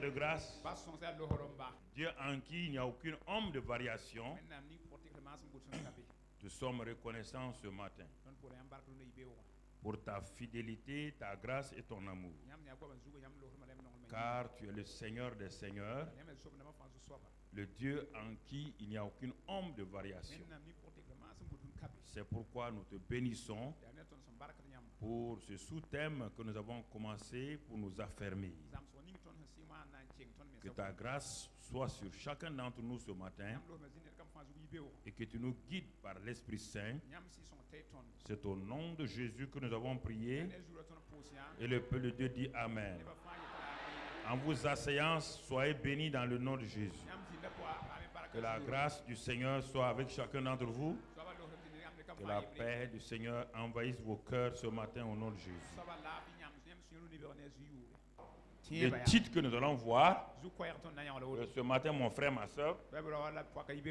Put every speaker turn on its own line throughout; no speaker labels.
de grâce, Dieu en qui il n'y a aucune ombre de variation, nous sommes reconnaissants ce matin pour ta fidélité, ta grâce et ton amour. Car tu es le Seigneur des Seigneurs, le Dieu en qui il n'y a aucune ombre de variation. C'est pourquoi nous te bénissons pour ce sous-thème que nous avons commencé pour nous affermir. Que ta grâce soit sur chacun d'entre nous ce matin et que tu nous guides par l'Esprit Saint. C'est au nom de Jésus que nous avons prié et le peuple de Dieu dit Amen. En vous asseyant, soyez bénis dans le nom de Jésus. Que la grâce du Seigneur soit avec chacun d'entre vous. Que la paix du Seigneur envahisse vos cœurs ce matin au nom de Jésus. Le titre que nous allons voir ce matin, mon frère, ma soeur,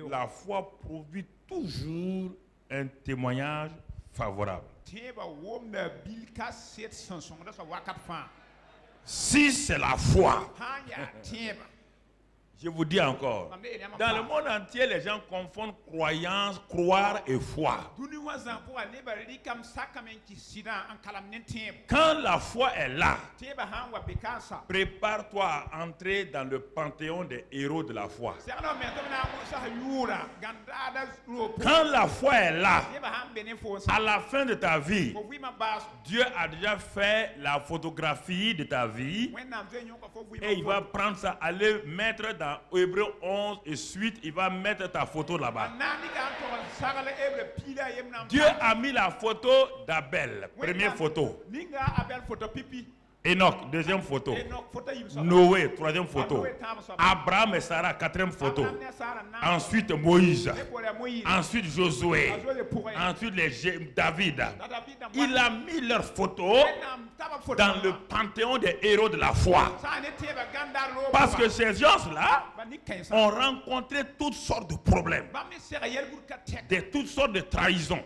la foi produit toujours un témoignage favorable. Si c'est la foi, je vous dis encore, dans le monde entier, les gens confondent croyance, croire et foi. Quand la foi est là, prépare-toi à entrer dans le panthéon des héros de la foi. Quand la foi est là, à la fin de ta vie, Dieu a déjà fait la photographie de ta vie et il va prendre ça, aller mettre dans Hébreux 11 et suite, il va mettre ta photo là-bas. Dieu a mis la photo d'Abel, première photo. Enoch, deuxième photo. Noé, troisième photo. Abraham et Sarah, quatrième photo. Ensuite Moïse. Ensuite Josué. Ensuite David. Il a mis leurs photos dans le panthéon des héros de la foi. Parce que ces gens-là ont rencontré toutes sortes de problèmes, toutes sortes de trahisons,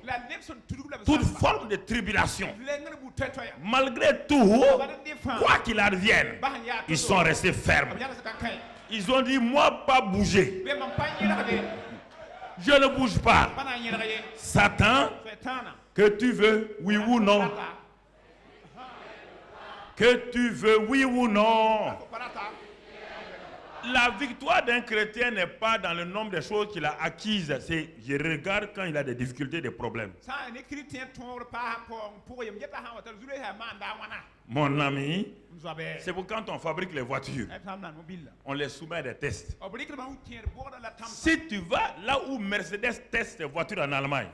toutes formes de tribulations. Malgré tout, quoi qu'il advienne, ils sont restés fermes. Ils ont dit, moi pas bouger. Je ne bouge pas. Satan, que tu veux, oui ou non? Que tu veux, oui ou non? La victoire d'un chrétien n'est pas dans le nombre de choses qu'il a acquises. C'est, je regarde quand il a des difficultés, des problèmes. Mon ami, c'est pour quand on fabrique les voitures, on les soumet à des tests. Si tu vas là où Mercedes teste ses voitures en Allemagne,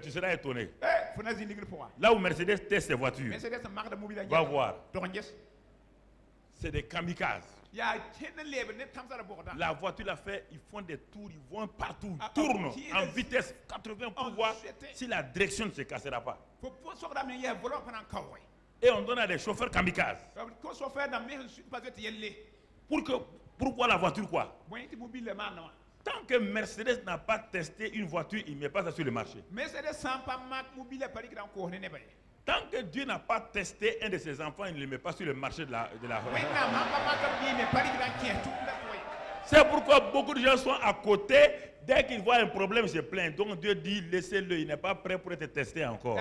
tu seras étonné. Là où Mercedes teste ses voitures, va voir. C'est des kamikazes. La voiture l'a fait, ils font des tours, ils vont partout, ils tournent en vitesse 80 pour voir si la direction ne se cassera pas. Et on donne à des chauffeurs kamikazes. Pourquoi la voiture quoi? Tant que Mercedes n'a pas testé une voiture, il ne met pas ça sur le marché. Tant que Dieu n'a pas testé un de ses enfants, il ne le met pas sur le marché de la C'est pourquoi beaucoup de gens sont à côté. Dès qu'ils voient un problème, ils se plaignent. Donc Dieu dit, laissez-le, il n'est pas prêt pour être testé encore.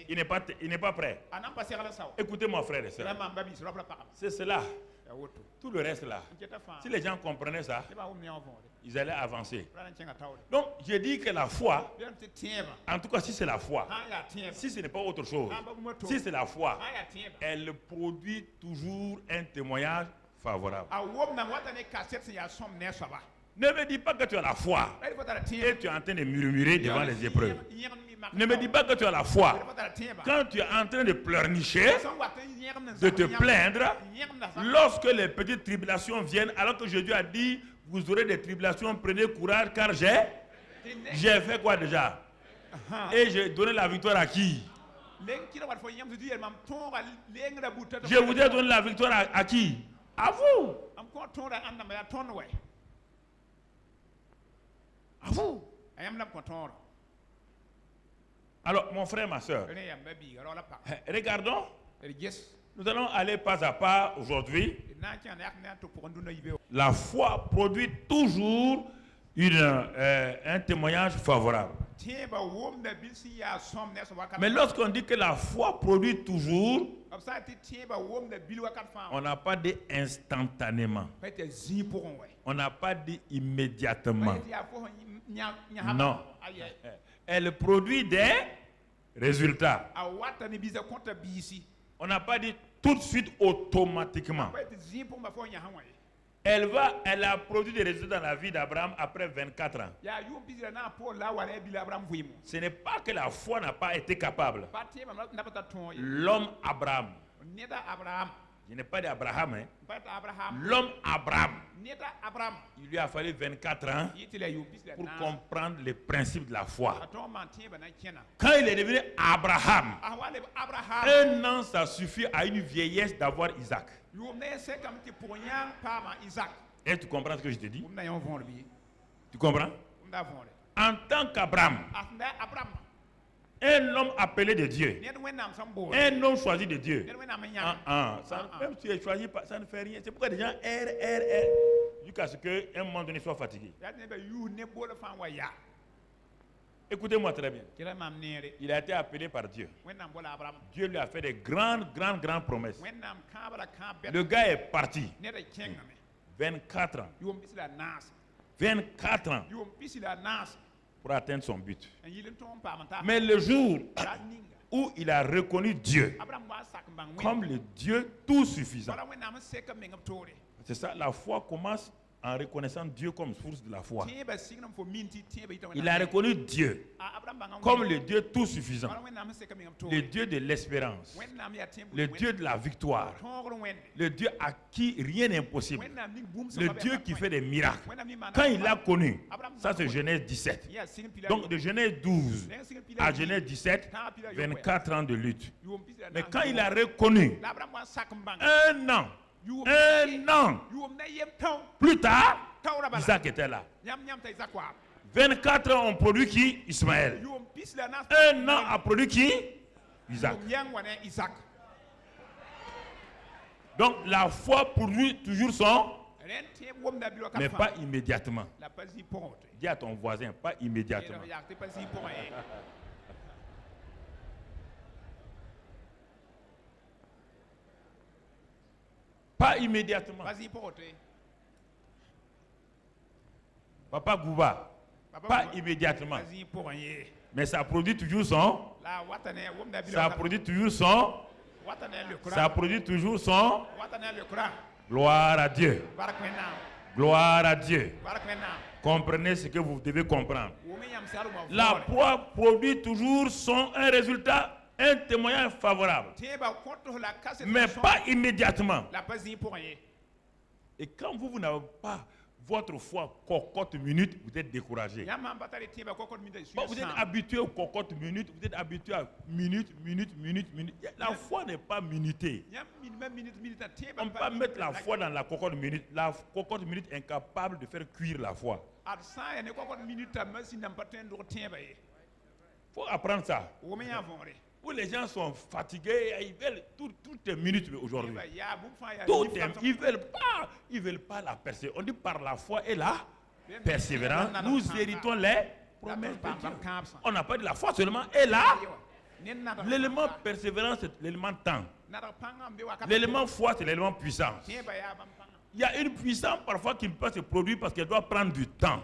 Il n'est pas prêt. Écoutez mon frère et soeur. C'est cela. Tout le reste là. Si les gens comprenaient ça, ils allaient avancer. Donc, je dis que la foi, en tout cas si c'est la foi, si ce n'est pas autre chose, si c'est la foi, elle produit toujours un témoignage favorable. Ne me dis pas que tu as la foi et tu es en train de murmurer devant les épreuves. Ne me dis pas que tu as la foi quand tu es en train de pleurnicher, de te plaindre, lorsque les petites tribulations viennent, alors que Jésus a dit, vous aurez des tribulations, prenez courage, car j'ai fait quoi déjà? Et j'ai donné la victoire à qui? Je vous ai donné la victoire à qui? À vous. À vous. Alors, mon frère, ma soeur, regardons. Nous allons aller pas à pas aujourd'hui. La foi produit toujours un témoignage favorable. Mais lorsqu'on dit que la foi produit toujours, on n'a pas dit instantanément. On n'a pas dit immédiatement. Non. Elle produit des résultats. On n'a pas dit tout de suite automatiquement. Elle a produit des résultats dans la vie d'Abraham après 24 ans. Ce n'est pas que la foi n'a pas été capable. L'homme Abraham. Je n'ai pas d'Abraham. L'homme Abraham. Il lui a fallu 24 ans pour comprendre les principes de la foi. Quand il est devenu Abraham, un an, ça suffit à une vieillesse d'avoir Isaac. Et tu comprends ce que je te dis? Tu comprends? En tant qu'Abraham, un homme appelé de Dieu, un homme choisi de Dieu, même si tu es choisi, ça ne fait rien. C'est pourquoi les gens errent jusqu'à ce qu'à un moment donné soit fatigué. Écoutez-moi très bien. Il a été appelé par Dieu. Dieu lui a fait des grandes promesses. Le gars est parti. 24 ans. 24 ans pour atteindre son but. Mais le jour où il a reconnu Dieu comme le Dieu tout suffisant, c'est ça, la foi commence en reconnaissant Dieu comme source de la foi. Il a reconnu Dieu comme le Dieu tout suffisant, le Dieu de l'espérance, le Dieu de la victoire, le Dieu à qui rien n'est impossible, le Dieu qui fait des miracles. Quand il l'a connu, ça c'est Genèse 17. Donc de Genèse 12 à Genèse 17, 24 ans de lutte. Mais quand il a reconnu, un an plus tard, Isaac était là. 24 ans ont produit qui? Ismaël. Un an a produit qui? Isaac. Donc la foi produit toujours son, mais pas immédiatement. Dis à ton voisin, pas immédiatement. Pas immédiatement. Papa Gouba, pas immédiatement. Mais ça produit toujours son. Ça produit toujours son. Ça produit toujours son. Gloire à Dieu. Gloire à Dieu. Comprenez ce que vous devez comprendre. La foi produit toujours un résultat. Un témoignage favorable, mais pas immédiatement. Et quand vous n'avez pas votre foi cocotte minute, vous êtes découragé. Vous êtes habitué aux cocottes minutes, vous êtes habitué à minute. La foi n'est pas minutée. On ne peut pas mettre la foi dans la cocotte minute. La cocotte minute est incapable de faire cuire la foi. Il faut apprendre ça. Où les gens sont fatigués, ils veulent toutes les minutes aujourd'hui. Ils veulent pas la persévérance. On dit par la foi et la persévérance, nous héritons les promesses de Dieu. On n'a pas dit la foi seulement et là. L'élément persévérance, c'est l'élément temps. L'élément foi, c'est l'élément puissance. Il y a une puissance parfois qui ne peut pas se produire parce qu'elle doit prendre du temps.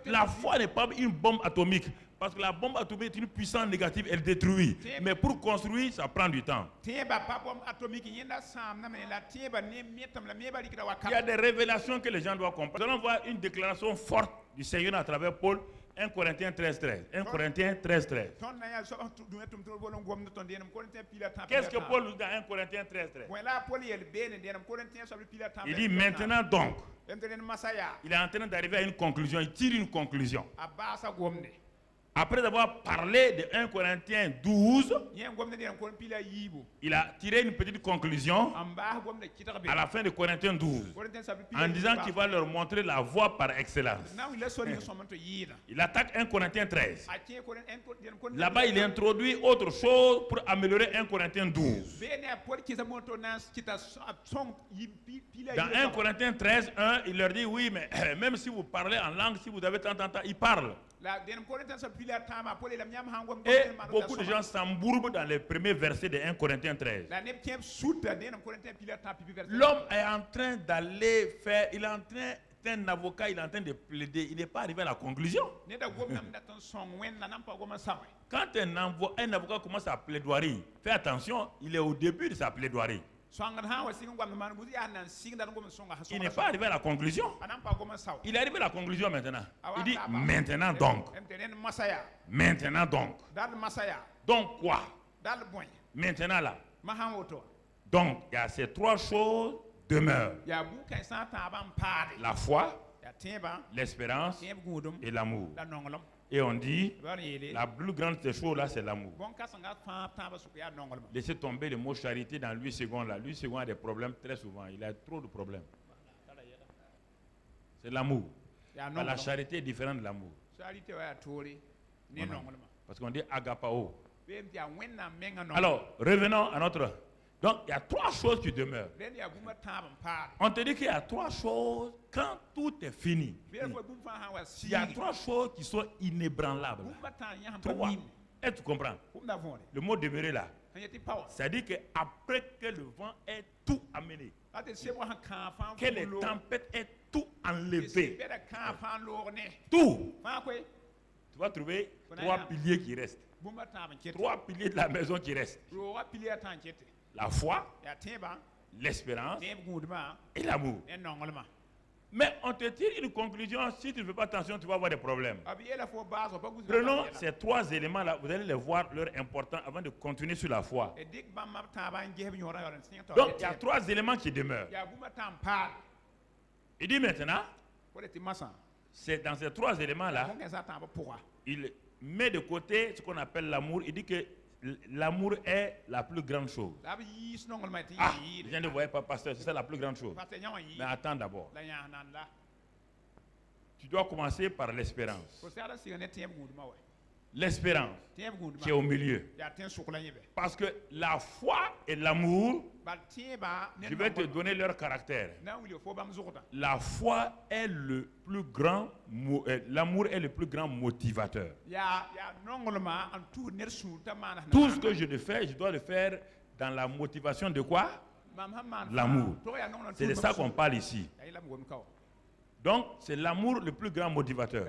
La foi n'est pas une bombe atomique. Parce que la bombe atomique est une puissance négative, elle détruit. Mais pour construire, ça prend du temps. Il y a des révélations que les gens doivent comprendre. Nous allons voir une déclaration forte du Seigneur à travers Paul. 1 Corinthiens 13:13. 1 Corinthiens 13:13. Qu'est-ce que Paul nous dit dans 1 Corinthiens 13:13? Il dit maintenant donc. Il est en train d'arriver à une conclusion. Il tire une conclusion. Après avoir parlé de 1 Corinthiens 12, il a tiré une petite conclusion à la fin de Corinthiens 12 en disant qu'il va leur montrer la voie par excellence. Il attaque 1 Corinthiens 13. Là-bas, il introduit autre chose pour améliorer 1 Corinthiens 12. Dans 1 Corinthiens 13, 1, il leur dit oui, mais même si vous parlez en langue, si vous avez tant, il parle. Et beaucoup de gens s'embourbent dans les premiers versets de 1 Corinthiens 13. L'homme est en train d'aller faire, il est en train, un avocat, il est en train de plaider, il n'est pas arrivé à la conclusion. Quand un avocat commence à plaidoyer, fais attention, il est au début de sa plaidoirie. Il n'est pas arrivé à la conclusion. Il est arrivé à la conclusion maintenant. Il dit maintenant donc. Maintenant donc. Donc quoi? Maintenant là. Donc il y a ces trois choses demeurent. La foi, l'espérance et l'amour. Et on dit, la plus grande des choses là, c'est l'amour. Laissez tomber le mot charité dans Louis II là. Louis II a des problèmes très souvent. Il a trop de problèmes. C'est l'amour. La charité est différente de l'amour. Voilà. Parce qu'on dit agapao. Alors, revenons à notre... Donc, il y a trois choses qui demeurent. On te dit qu'il y a trois choses quand tout est fini. Il y a trois choses qui sont inébranlables. Trois. Et tu comprends? Le mot demeurer là, c'est-à-dire qu'après que le vent ait tout amené, que les tempêtes aient tout enlevé, tout, tu vas trouver trois piliers qui restent. Trois piliers de la maison qui restent. La foi, l'espérance et l'amour. Mais on te tire une conclusion, si tu ne fais pas attention, tu vas avoir des problèmes. Prenons ces trois éléments-là, vous allez les voir leur importance avant de continuer sur la foi. Donc, il y a trois éléments qui demeurent. Il dit maintenant, c'est dans ces trois éléments-là, il met de côté ce qu'on appelle l'amour. Il dit que l'amour est la plus grande chose. Ah, je ne voyais pas, pasteur, c'est ça la plus grande chose. Mais attends d'abord. Tu dois commencer par l'espérance. L'espérance qui est au milieu. Parce que la foi et l'amour, je vais te donner leur caractère. La foi est le plus grand, l'amour est le plus grand motivateur. Tout ce que je fais, je dois le faire dans la motivation de quoi? L'amour. C'est de ça qu'on parle ici. Donc, c'est l'amour le plus grand motivateur.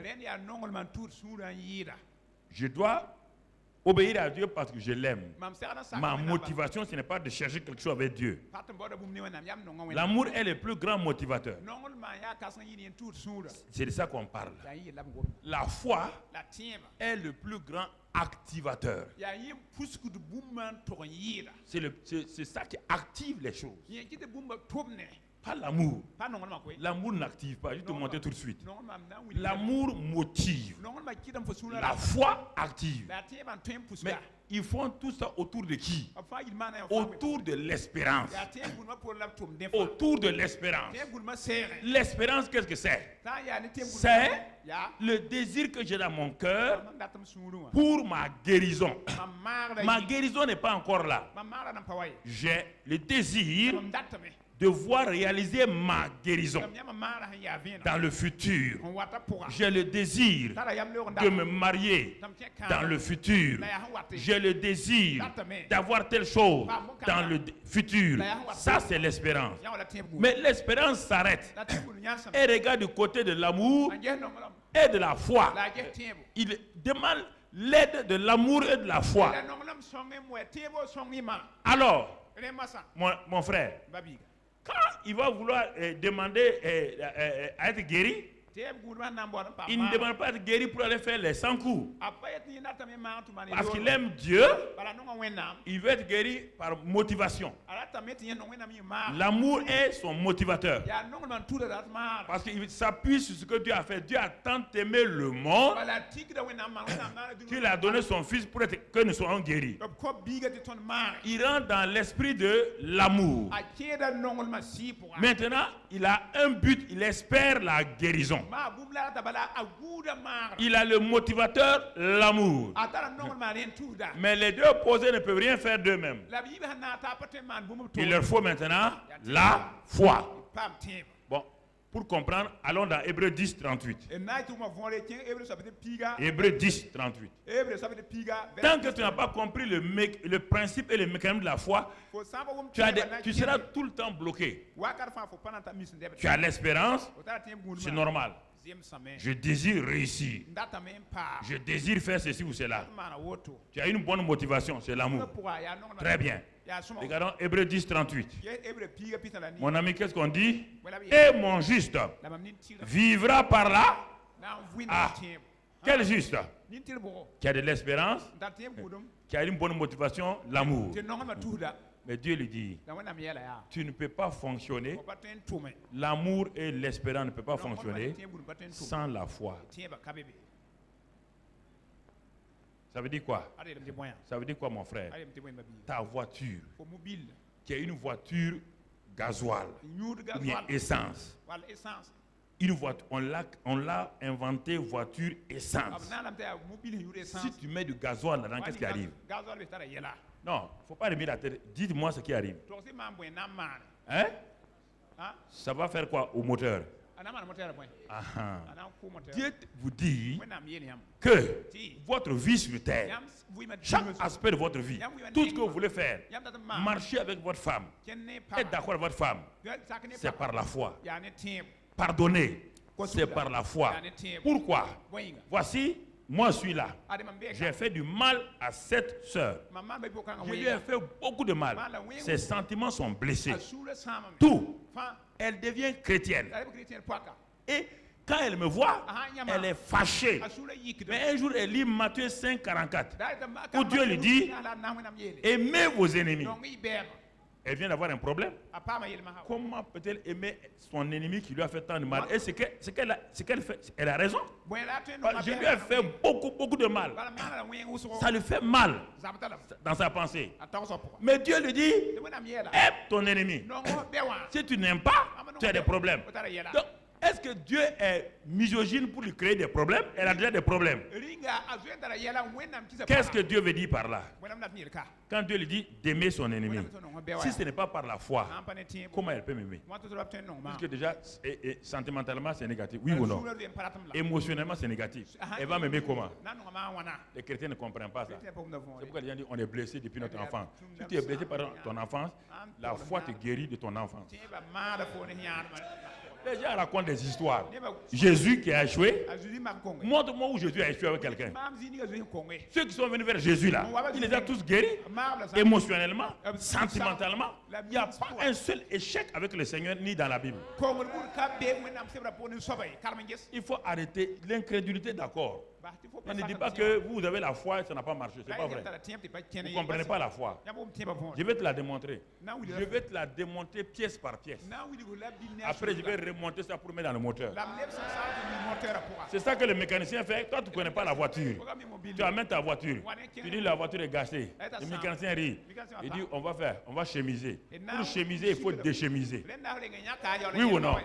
Je dois obéir à Dieu parce que je l'aime. Ma motivation, ce n'est pas de chercher quelque chose avec Dieu. L'amour est le plus grand motivateur. C'est de ça qu'on parle. La foi est le plus grand activateur. C'est ça qui active les choses. Pas l'amour. L'amour n'active pas. Je vais te montrer tout de suite. L'amour motive. La foi active. Mais ils font tout ça autour de qui? Autour de l'espérance. Autour de l'espérance. L'espérance, qu'est-ce que c'est? C'est le désir que j'ai dans mon cœur pour ma guérison. Ma guérison n'est pas encore là. J'ai le désir de voir réaliser ma guérison dans le futur. J'ai le désir de me marier dans le futur. J'ai le désir d'avoir telle chose dans le futur. Ça, c'est l'espérance. Mais l'espérance s'arrête et regarde du côté de l'amour et de la foi. Il demande l'aide de l'amour et de la foi. Alors, mon frère, quand il va vouloir demander à être guéri, Il ne demande pas de guérir pour aller faire les 100 coups. Parce qu'il aime Dieu, il veut être guéri par motivation. L'amour est son motivateur. Parce qu'il s'appuie sur ce que Dieu a fait. Dieu a tant aimé le monde qu'il a donné son fils pour que nous soyons guéris. Il rentre dans l'esprit de l'amour. Maintenant, il a un but, il espère la guérison. Il a le motivateur, l'amour. Mais les deux opposés ne peuvent rien faire d'eux-mêmes. Il leur faut maintenant la foi. Bon, pour comprendre, allons dans Hébreux 10, 38. Hébreux 10, 38. Tant que tu n'as pas compris le principe et le mécanisme de la foi, tu seras tout le temps bloqué. Tu as l'espérance, c'est normal. Je désire réussir. Je désire faire ceci ou cela. Tu as une bonne motivation, c'est l'amour. Très bien. Regardons Hébreux 10, 38. Mon ami, qu'est-ce qu'on dit? Et mon juste vivra par là. Ah, quel juste? Qui a de l'espérance, qui a une bonne motivation, l'amour. Mais Dieu lui dit, tu ne peux pas fonctionner, l'amour et l'espérance ne peuvent pas fonctionner sans la foi. Ça veut dire quoi? Ça veut dire quoi, mon frère? Ta voiture, qui est une voiture gasoil, ou bien essence. Une voiture, on l'a inventé voiture essence. Si tu mets du gasoil là-dedans, qu'est-ce qui arrive? Non, il ne faut pas remettre la tête. Dites-moi ce qui arrive. Hein? Ça va faire quoi au moteur? Dieu vous dit que votre vie sur terre, chaque aspect de votre vie, tout ce que vous voulez faire, marcher avec votre femme, être d'accord avec votre femme, c'est par la foi. Pardonner, c'est par la foi. Pourquoi? Voici, moi je suis là. J'ai fait du mal à cette sœur. Je lui ai fait beaucoup de mal. Ses sentiments sont blessés. Tout. Elle devient chrétienne. Et quand elle me voit, elle est fâchée. Mais un jour, elle lit Matthieu 5, 44, où Dieu lui dit, aimez vos ennemis. Elle vient d'avoir un problème. Comment peut-elle aimer son ennemi qui lui a fait tant de mal? Et ce qu'elle fait, elle a raison. Je lui ai fait beaucoup de mal. Ça lui fait mal dans sa pensée. Mais Dieu lui dit, aime ton ennemi. Si tu n'aimes pas, tu as des problèmes. Donc, est-ce que Dieu est misogyne pour lui créer des problèmes? Elle a déjà des problèmes. Qu'est-ce que Dieu veut dire par là? Quand Dieu lui dit d'aimer son ennemi, si ce n'est pas par la foi, comment elle peut m'aimer? Parce que déjà, sentimentalement, c'est négatif. Oui ou non? Émotionnellement, c'est négatif. Elle va m'aimer comment? Les chrétiens ne comprennent pas ça. C'est pourquoi les gens disent on est blessé depuis notre enfance. Si tu es blessé par ton enfance, la foi te guérit de ton enfance. Les gens racontent des histoires. Jésus qui a échoué. Montre-moi où Jésus a échoué avec quelqu'un. Ceux qui sont venus vers Jésus là, il les a tous guéris. Émotionnellement, sentimentalement. Il n'y a pas un seul échec avec le Seigneur ni dans la Bible. Il faut arrêter l'incrédulité, d'accord. On ne dit pas que vous avez la foi et ça n'a pas marché. C'est pas vrai. Vous ne comprenez pas la foi. Je vais te la démontrer. Je vais te la démontrer pièce par pièce. Après, je vais remonter ça pour mettre dans le moteur. C'est ça que le mécanicien fait. Toi, tu ne connais pas la voiture. Tu amènes ta voiture. Tu dis la voiture est gâchée. Le mécanicien rit. Il dit on va chemiser. Pour chemiser, il faut déchemiser. Oui ou non?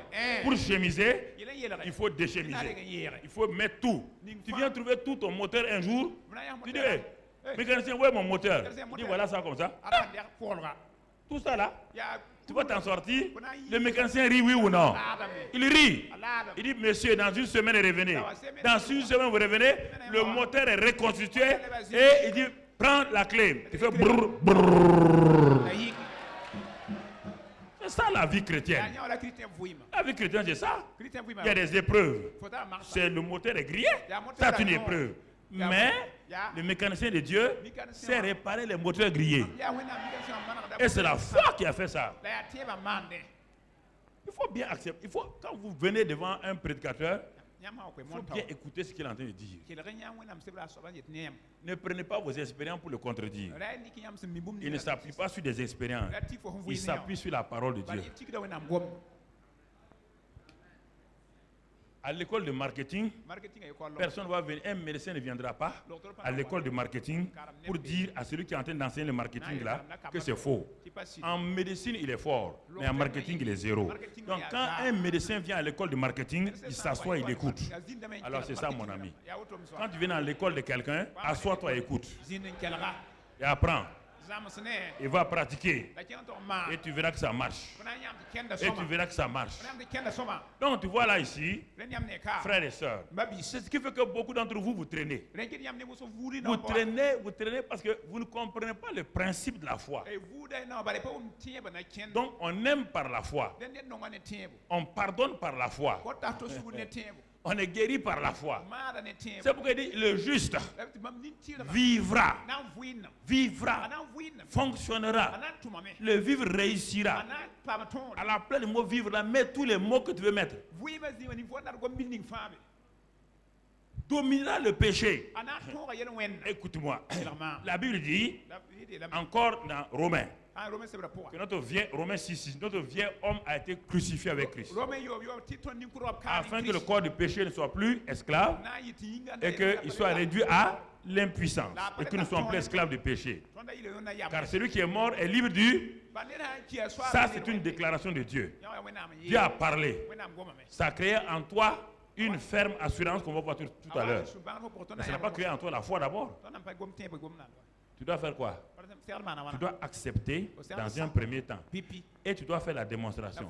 Pour chemiser, il faut déchemiser. Il faut mettre tout. Tu viens trouver tout ton moteur un jour. Tu dis, mécanicien, où est mon moteur? Il dit, voilà ça comme ça. Tout ça là, tu vas t'en sortir. Le mécanicien rit, oui ou non? Il rit. Il dit, monsieur, dans une semaine, revenez. Dans une semaine, vous revenez. Le moteur est reconstitué. Et il dit, prends la clé. Il fait brrr, brrr. C'est ça la vie chrétienne. La vie chrétienne, c'est ça. Il y a des épreuves. C'est le moteur est grillé. Ça, c'est une épreuve. Mais le mécanicien de Dieu sait réparer les moteurs grillés. Et c'est la foi qui a fait ça. Il faut bien accepter. Quand vous venez devant un prédicateur, Il faut bien écouter ce qu'il est en train de dire. Ne prenez pas vos expériences pour le contredire. Il ne s'appuie pas sur des expériences. Il s'appuie sur la parole de Dieu. À l'école de marketing, personne ne va venir, un médecin ne viendra pas à l'école de marketing pour dire à celui qui est en train d'enseigner le marketing là que c'est faux. En médecine, il est fort, mais en marketing, il est zéro. Donc quand un médecin vient à l'école de marketing, il s'assoit, il écoute. Alors c'est ça mon ami. Quand tu viens à l'école de quelqu'un, assois-toi et écoute. Et apprends. Il va pratiquer. Et tu verras que ça marche. Et tu verras que ça marche. Donc tu vois là ici, frères et sœurs, c'est ce qui fait que beaucoup d'entre vous, vous traînez. Vous traînez parce que vous ne comprenez pas le principe de la foi. Donc on aime par la foi. On pardonne par la foi. On est guéri par la foi. C'est pourquoi il dit le juste vivra, fonctionnera, le vivre réussira. À la place du mot vivre, là, mets tous les mots que tu veux mettre. Dominera le péché. Écoute-moi. La Bible dit, encore dans Romains, que Romains 6, notre vieil homme a été crucifié avec Christ. Afin que le corps du péché ne soit plus esclave et qu'il soit réduit à l'impuissance et que nous ne soyons plus esclaves du péché. Car celui qui est mort est libre du... Ça, c'est une déclaration de Dieu. Dieu a parlé. Ça a créé en toi une ferme assurance qu'on va voir tout à l'heure. Mais ça n'a pas créé en toi la foi d'abord. Tu dois faire quoi? Tu dois accepter dans un premier temps. Et tu dois faire la démonstration.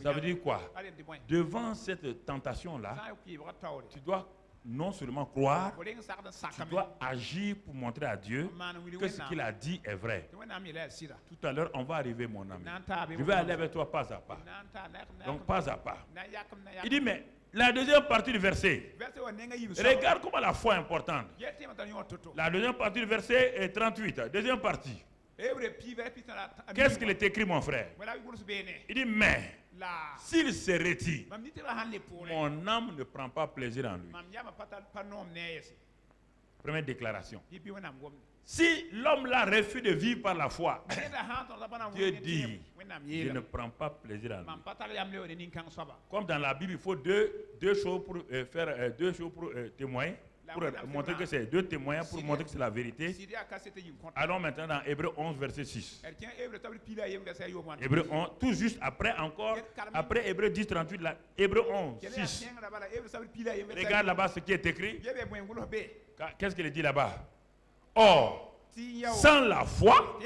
Ça veut dire quoi? Devant cette tentation-là, tu dois non seulement croire, tu dois agir pour montrer à Dieu que ce qu'il a dit est vrai. Tout à l'heure, on va arriver, mon ami. Je vais aller avec toi pas à pas. Donc, pas à pas. Il dit, mais la deuxième partie du verset, regarde comment la foi est importante. La deuxième partie du verset est 38. Deuxième partie. Qu'est-ce qu'il est écrit, mon frère? Il dit, mais s'il se retire, mon âme ne prend pas plaisir en lui. Première déclaration. Si l'homme là refuse de vivre par la foi, Dieu dit, je ne prends pas plaisir en lui. Comme dans la Bible, il faut deux choses pour témoigner, pour montrer que c'est deux témoins, pour montrer que c'est la vérité. Allons maintenant dans Hébreux 11, verset 6. Hébreux 11, tout juste après encore, après Hébreux 10, 38, là, Hébreux 11, 6. Regarde là-bas ce qui est écrit. Qu'est-ce qu'il dit là-bas? Or, sans la foi,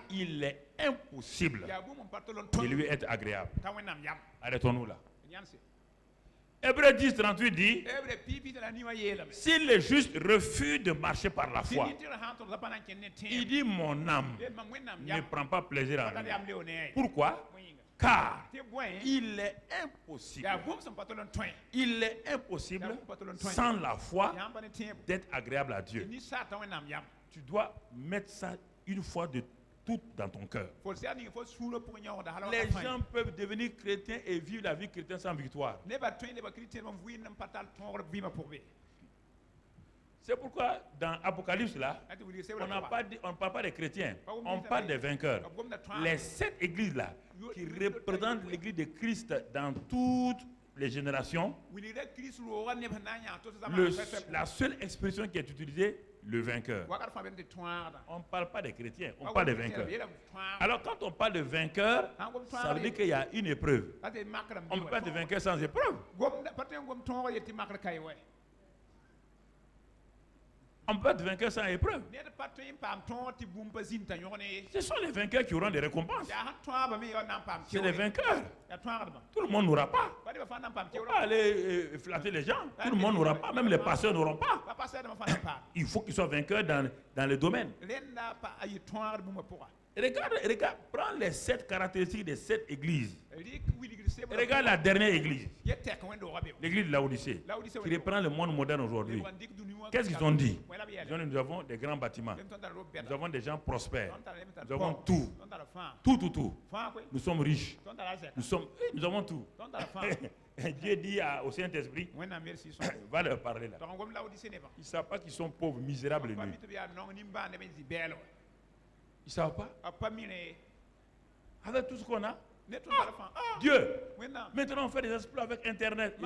il est impossible de lui être agréable. Arrêtons-nous là. Hébreux 10, 38 dit, si le juste refuse de marcher par la foi, il dit, mon âme ne prend pas plaisir en lui. Pourquoi? Car il est impossible sans la foi d'être agréable à Dieu. Tu dois mettre ça une fois de toutes dans ton cœur. Les gens peuvent devenir chrétiens et vivre la vie chrétienne sans victoire. C'est pourquoi dans Apocalypse là, on ne parle pas des chrétiens, on parle des vainqueurs. Les 7 églises là, qui représentent l'église de Christ dans toutes les générations, la seule expression qui est utilisée, le vainqueur. On ne parle pas des chrétiens, on parle des vainqueurs. Alors quand on parle de vainqueur, ça veut dire qu'il y a une épreuve. On ne peut pas être vainqueur sans épreuve. On ne peut pas être vainqueur sans épreuve. Ce sont les vainqueurs qui auront des récompenses. C'est les vainqueurs. Tout le monde n'aura pas. On ne peut pas aller flatter les gens. Tout le monde n'aura pas. Même les pasteurs n'auront pas. Il faut qu'ils soient vainqueurs dans le domaine. Regarde, prends les 7 caractéristiques des 7 églises. Regarde la dernière église. l'église de Laodicée, qui reprend le monde moderne aujourd'hui. Qu'est-ce qu'ils ont dit? Ils ont dit, nous avons des grands bâtiments, nous avons des gens prospères, nous avons tout. Tout. Nous sommes riches, nous avons tout. Dieu dit au Saint-Esprit, va leur parler là. Ils ne savent pas qu'ils sont pauvres, misérables. Ils ne savent pas. Avec tout ce qu'on a, Dieu, maintenant on fait des exploits avec Internet.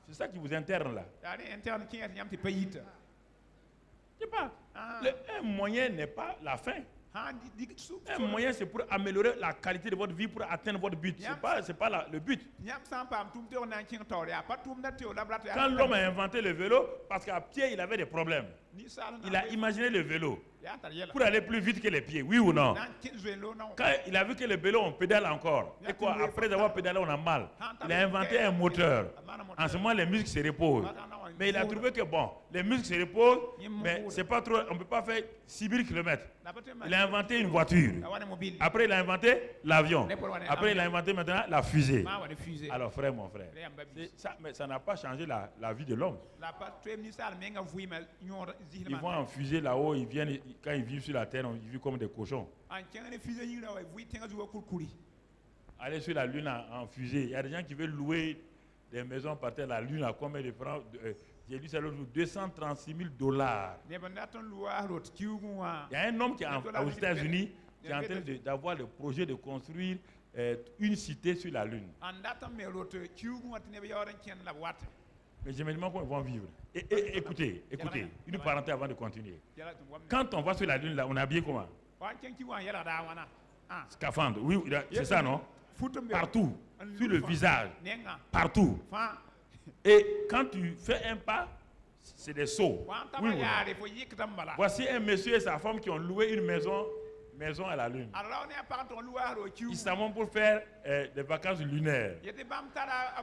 C'est ça qui vous interne là. Je sais pas. Un moyen n'est pas la fin. Un moyen, c'est pour améliorer la qualité de votre vie, pour atteindre votre but. Ce n'est pas le but. Quand l'homme a inventé le vélo, parce qu'à pied, il avait des problèmes. Il a imaginé le vélo pour aller plus vite que les pieds, oui ou non? Quand il a vu que le vélo, on pédale encore. Et quoi, après avoir pédalé, on a mal. Il a inventé un moteur. En ce moment, les muscles se reposent. Mais il a trouvé que bon, les muscles se reposent, mais c'est pas trop, on ne peut pas faire 6000 km. Il a inventé une voiture. Après, il a inventé l'avion. Après, il a inventé maintenant la fusée. Alors, frère, mon frère, mais ça n'a pas changé la vie de l'homme. Ils vont en fusée là-haut, ils viennent, quand ils vivent sur la terre, ils vivent comme des cochons. Aller sur la lune en fusée. Il y a des gens qui veulent louer des maisons par terre, la lune à combien de francs? J'ai lu ça l'autre jour, $236 000. Il y a un homme qui est aux États-Unis qui est en train d'avoir le projet de construire une cité sur la lune. Mais je me demande comment ils vont vivre. Écoutez, une parenthèse avant de continuer. Quand on va sur la lune, là, on est habillé comment? Scaphandre, oui, c'est ça, non? Partout, sur le visage, partout. Et quand tu fais un pas, c'est des sauts. Oui, oui. Voici un monsieur et sa femme qui ont loué une maison à la lune. Ils s'en vont pour faire des vacances lunaires.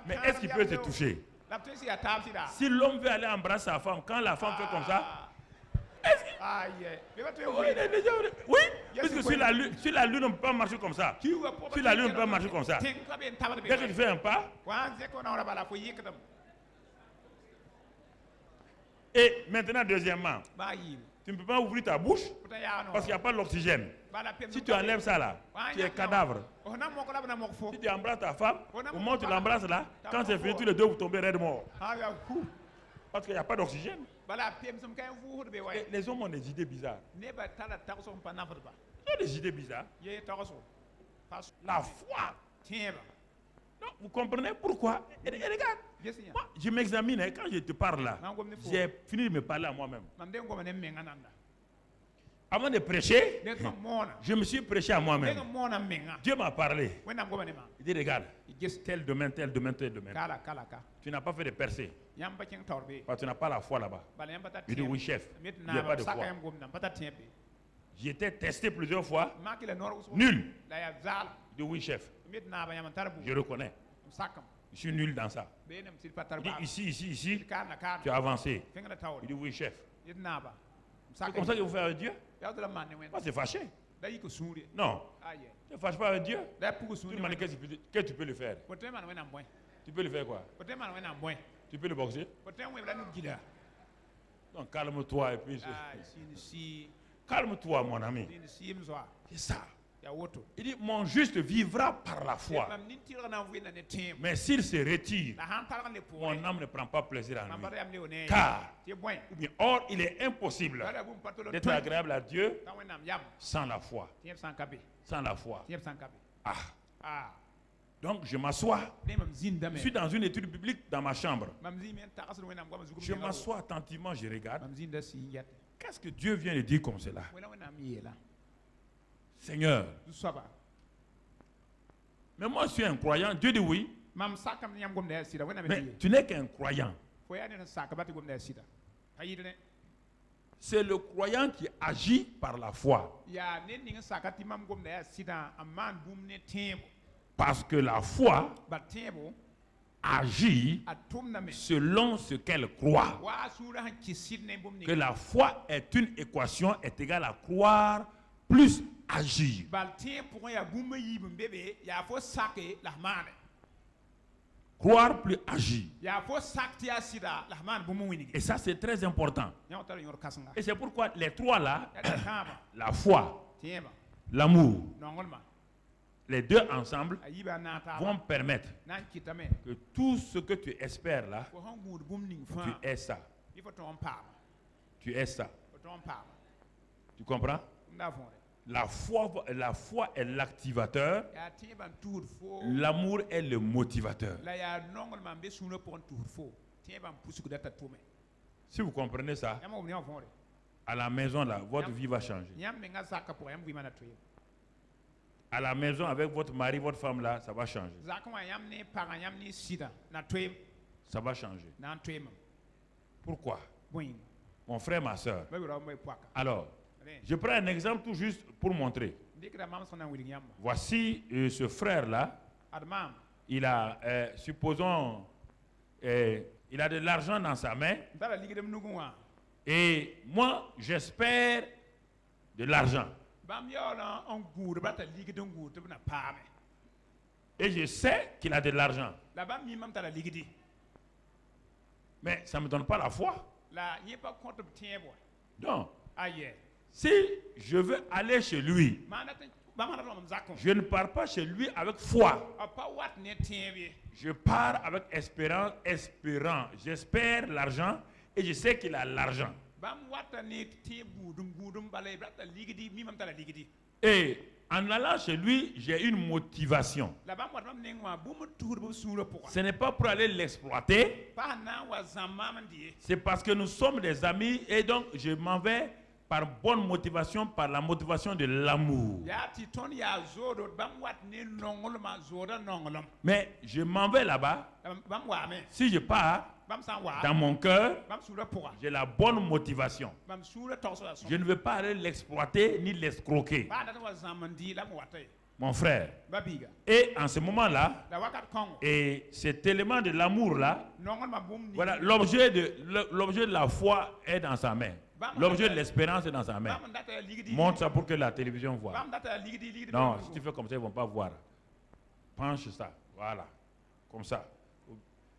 Mais est-ce qu'il peut se toucher? Si l'homme veut aller embrasser sa femme, quand la femme fait comme ça, oui, parce que sur la lune, on ne peut pas marcher comme ça. Sur la lune, on ne peut pas marcher comme ça. Dès que tu fais un pas, et maintenant, deuxièmement, tu ne peux pas ouvrir ta bouche parce qu'il n'y a pas l'oxygène. Si tu enlèves ça là, tu es cadavre. Si tu embrasses ta femme, au moment où tu l'embrasses là, quand c'est fini, tous les deux vous tombez raide mort. Parce qu'il n'y a pas d'oxygène. Les hommes ont des idées bizarres. Ils ont des idées bizarres. La foi. Non, vous comprenez pourquoi? Et regarde, moi, je m'examine quand je te parle là. J'ai fini de me parler à moi-même. Avant de prêcher, je me suis prêché à moi-même. Dieu m'a parlé. Il dit, regarde, tel domaine. Tu n'as pas fait de percée. Parce que tu n'as pas la foi là-bas. Il dit, oui, chef, il n'y a pas de foi. J'ai été testé plusieurs fois. Nul. Il dit, oui, chef. Je reconnais. Je suis nul dans ça. Il dit, ici, tu as avancé. Il dit, oui, chef. C'est comme ça que vous faites avec Dieu? Moi, c'est fâché. Non. Tu ne fâches pas avec Dieu. Qu'est-ce que tu peux le faire? Tu peux le faire quoi? Tu peux le boxer? Donc calme-toi et puis... Calme-toi, mon ami. C'est ça. Il dit, mon juste vivra par la foi. Mais s'il se retire, mon âme ne prend pas plaisir en lui. Car, or, il est impossible d'être agréable à Dieu sans la foi. Sans la foi. Donc, je m'assois. Je suis dans une étude biblique dans ma chambre. Je m'assois attentivement, je regarde. Qu'est-ce que Dieu vient de dire comme cela? Seigneur. Mais moi, je suis un croyant. Dieu dit oui. Mais tu n'es qu'un croyant. C'est le croyant qui agit par la foi. Parce que la foi agit selon ce qu'elle croit. Que la foi est une équation est égale à croire plus agir. croire plus agir.
Ya fo saktia sida la man bu mu winigi.
Et ça, c'est très important.
Ya tar yor kasanga.
Et c'est pourquoi les trois là,
Ya da kama.
la foi,
Tieba.
l'amour,
Nongolma.
les deux ensemble
Ayiba na ta.
vont permettre
Nan kitame.
que tout ce que tu espères là,
Ko hangud bum ning fa.
tu es ça.
Il faut ton pam.
Tu es ça.
Ton pam.
Tu comprends?
Nda fond.
La foi est l'activateur,
Ya tieba tour fo.
l'amour est le motivateur.
La ya nongolma be suno pour tour fo. Tieba pusu data tume.
Si vous comprenez ça,
Ya mo ni fond.
à la maison là, votre vie va changer.
Nyam menga saka pour yam bimana tuye.
À la maison avec votre mari, votre femme là, ça va changer.
Zakwa yam ni para yam ni sida na tuye.
Ça va changer.
Na tuye.
Pourquoi?
Boing.
Mon frère, ma soeur.
Ba wura mo pwaka.
Alors, je prends un exemple tout juste pour montrer.
Dikra mam sona wiling yam.
Voici ce frère là.
Admam.
Il a, supposons, il a de l'argent dans sa main.
Dara ligidem nugunwa.
Et moi, j'espère de l'argent.
Bam yola on gour bata ligidem gour te na pame.
Et je sais qu'il a de l'argent.
La bam mi mam tara ligidi.
Mais ça ne me donne pas la foi.
La y pas compte tien boy.
Non.
Aye.
Si je veux aller chez lui,
Manata bamara lo zakon.
je ne pars pas chez lui avec foi.
Apa wat ne tien bi.
Je pars avec espérance, espérant. J'espère l'argent et je sais qu'il a l'argent.
Bam wata ne tie gudum balay bata ligidi mi mam tara ligidi.
Et en allant chez lui, j'ai une motivation.
La bam wat mam nengwa bu mu tour bu sura pour.
Ce n'est pas pour aller l'exploiter.
Pa na wa zamam die.
C'est parce que nous sommes des amis et donc je m'en vais par bonne motivation, par la motivation de l'amour.
Ya ti ton ya zodo bam wat ne nongol ma zoda nongolom.
Mais je m'en vais là-bas.
Bam wa me.
Si je pars,
Bam san wa.
dans mon cœur,
Bam sura pour.
j'ai la bonne motivation.
Bam sura torso la son.
Je ne veux pas aller l'exploiter ni l'escroquer.
Ba da wa zamandi la mo watay.
Mon frère.
Babiga.
Et en ce moment-là,
La wakat kongo.
et cet élément de l'amour-là,
Nongol ma boum ni.
voilà, l'objet de la foi est dans sa main. L'objet de l'espérance est dans sa main.
Bam data ligidi.
Montre ça pour que la télévision voit.
Bam data ligidi.
Non, si tu fais comme ça, ils ne vont pas voir. Penche ça. Voilà. Comme ça.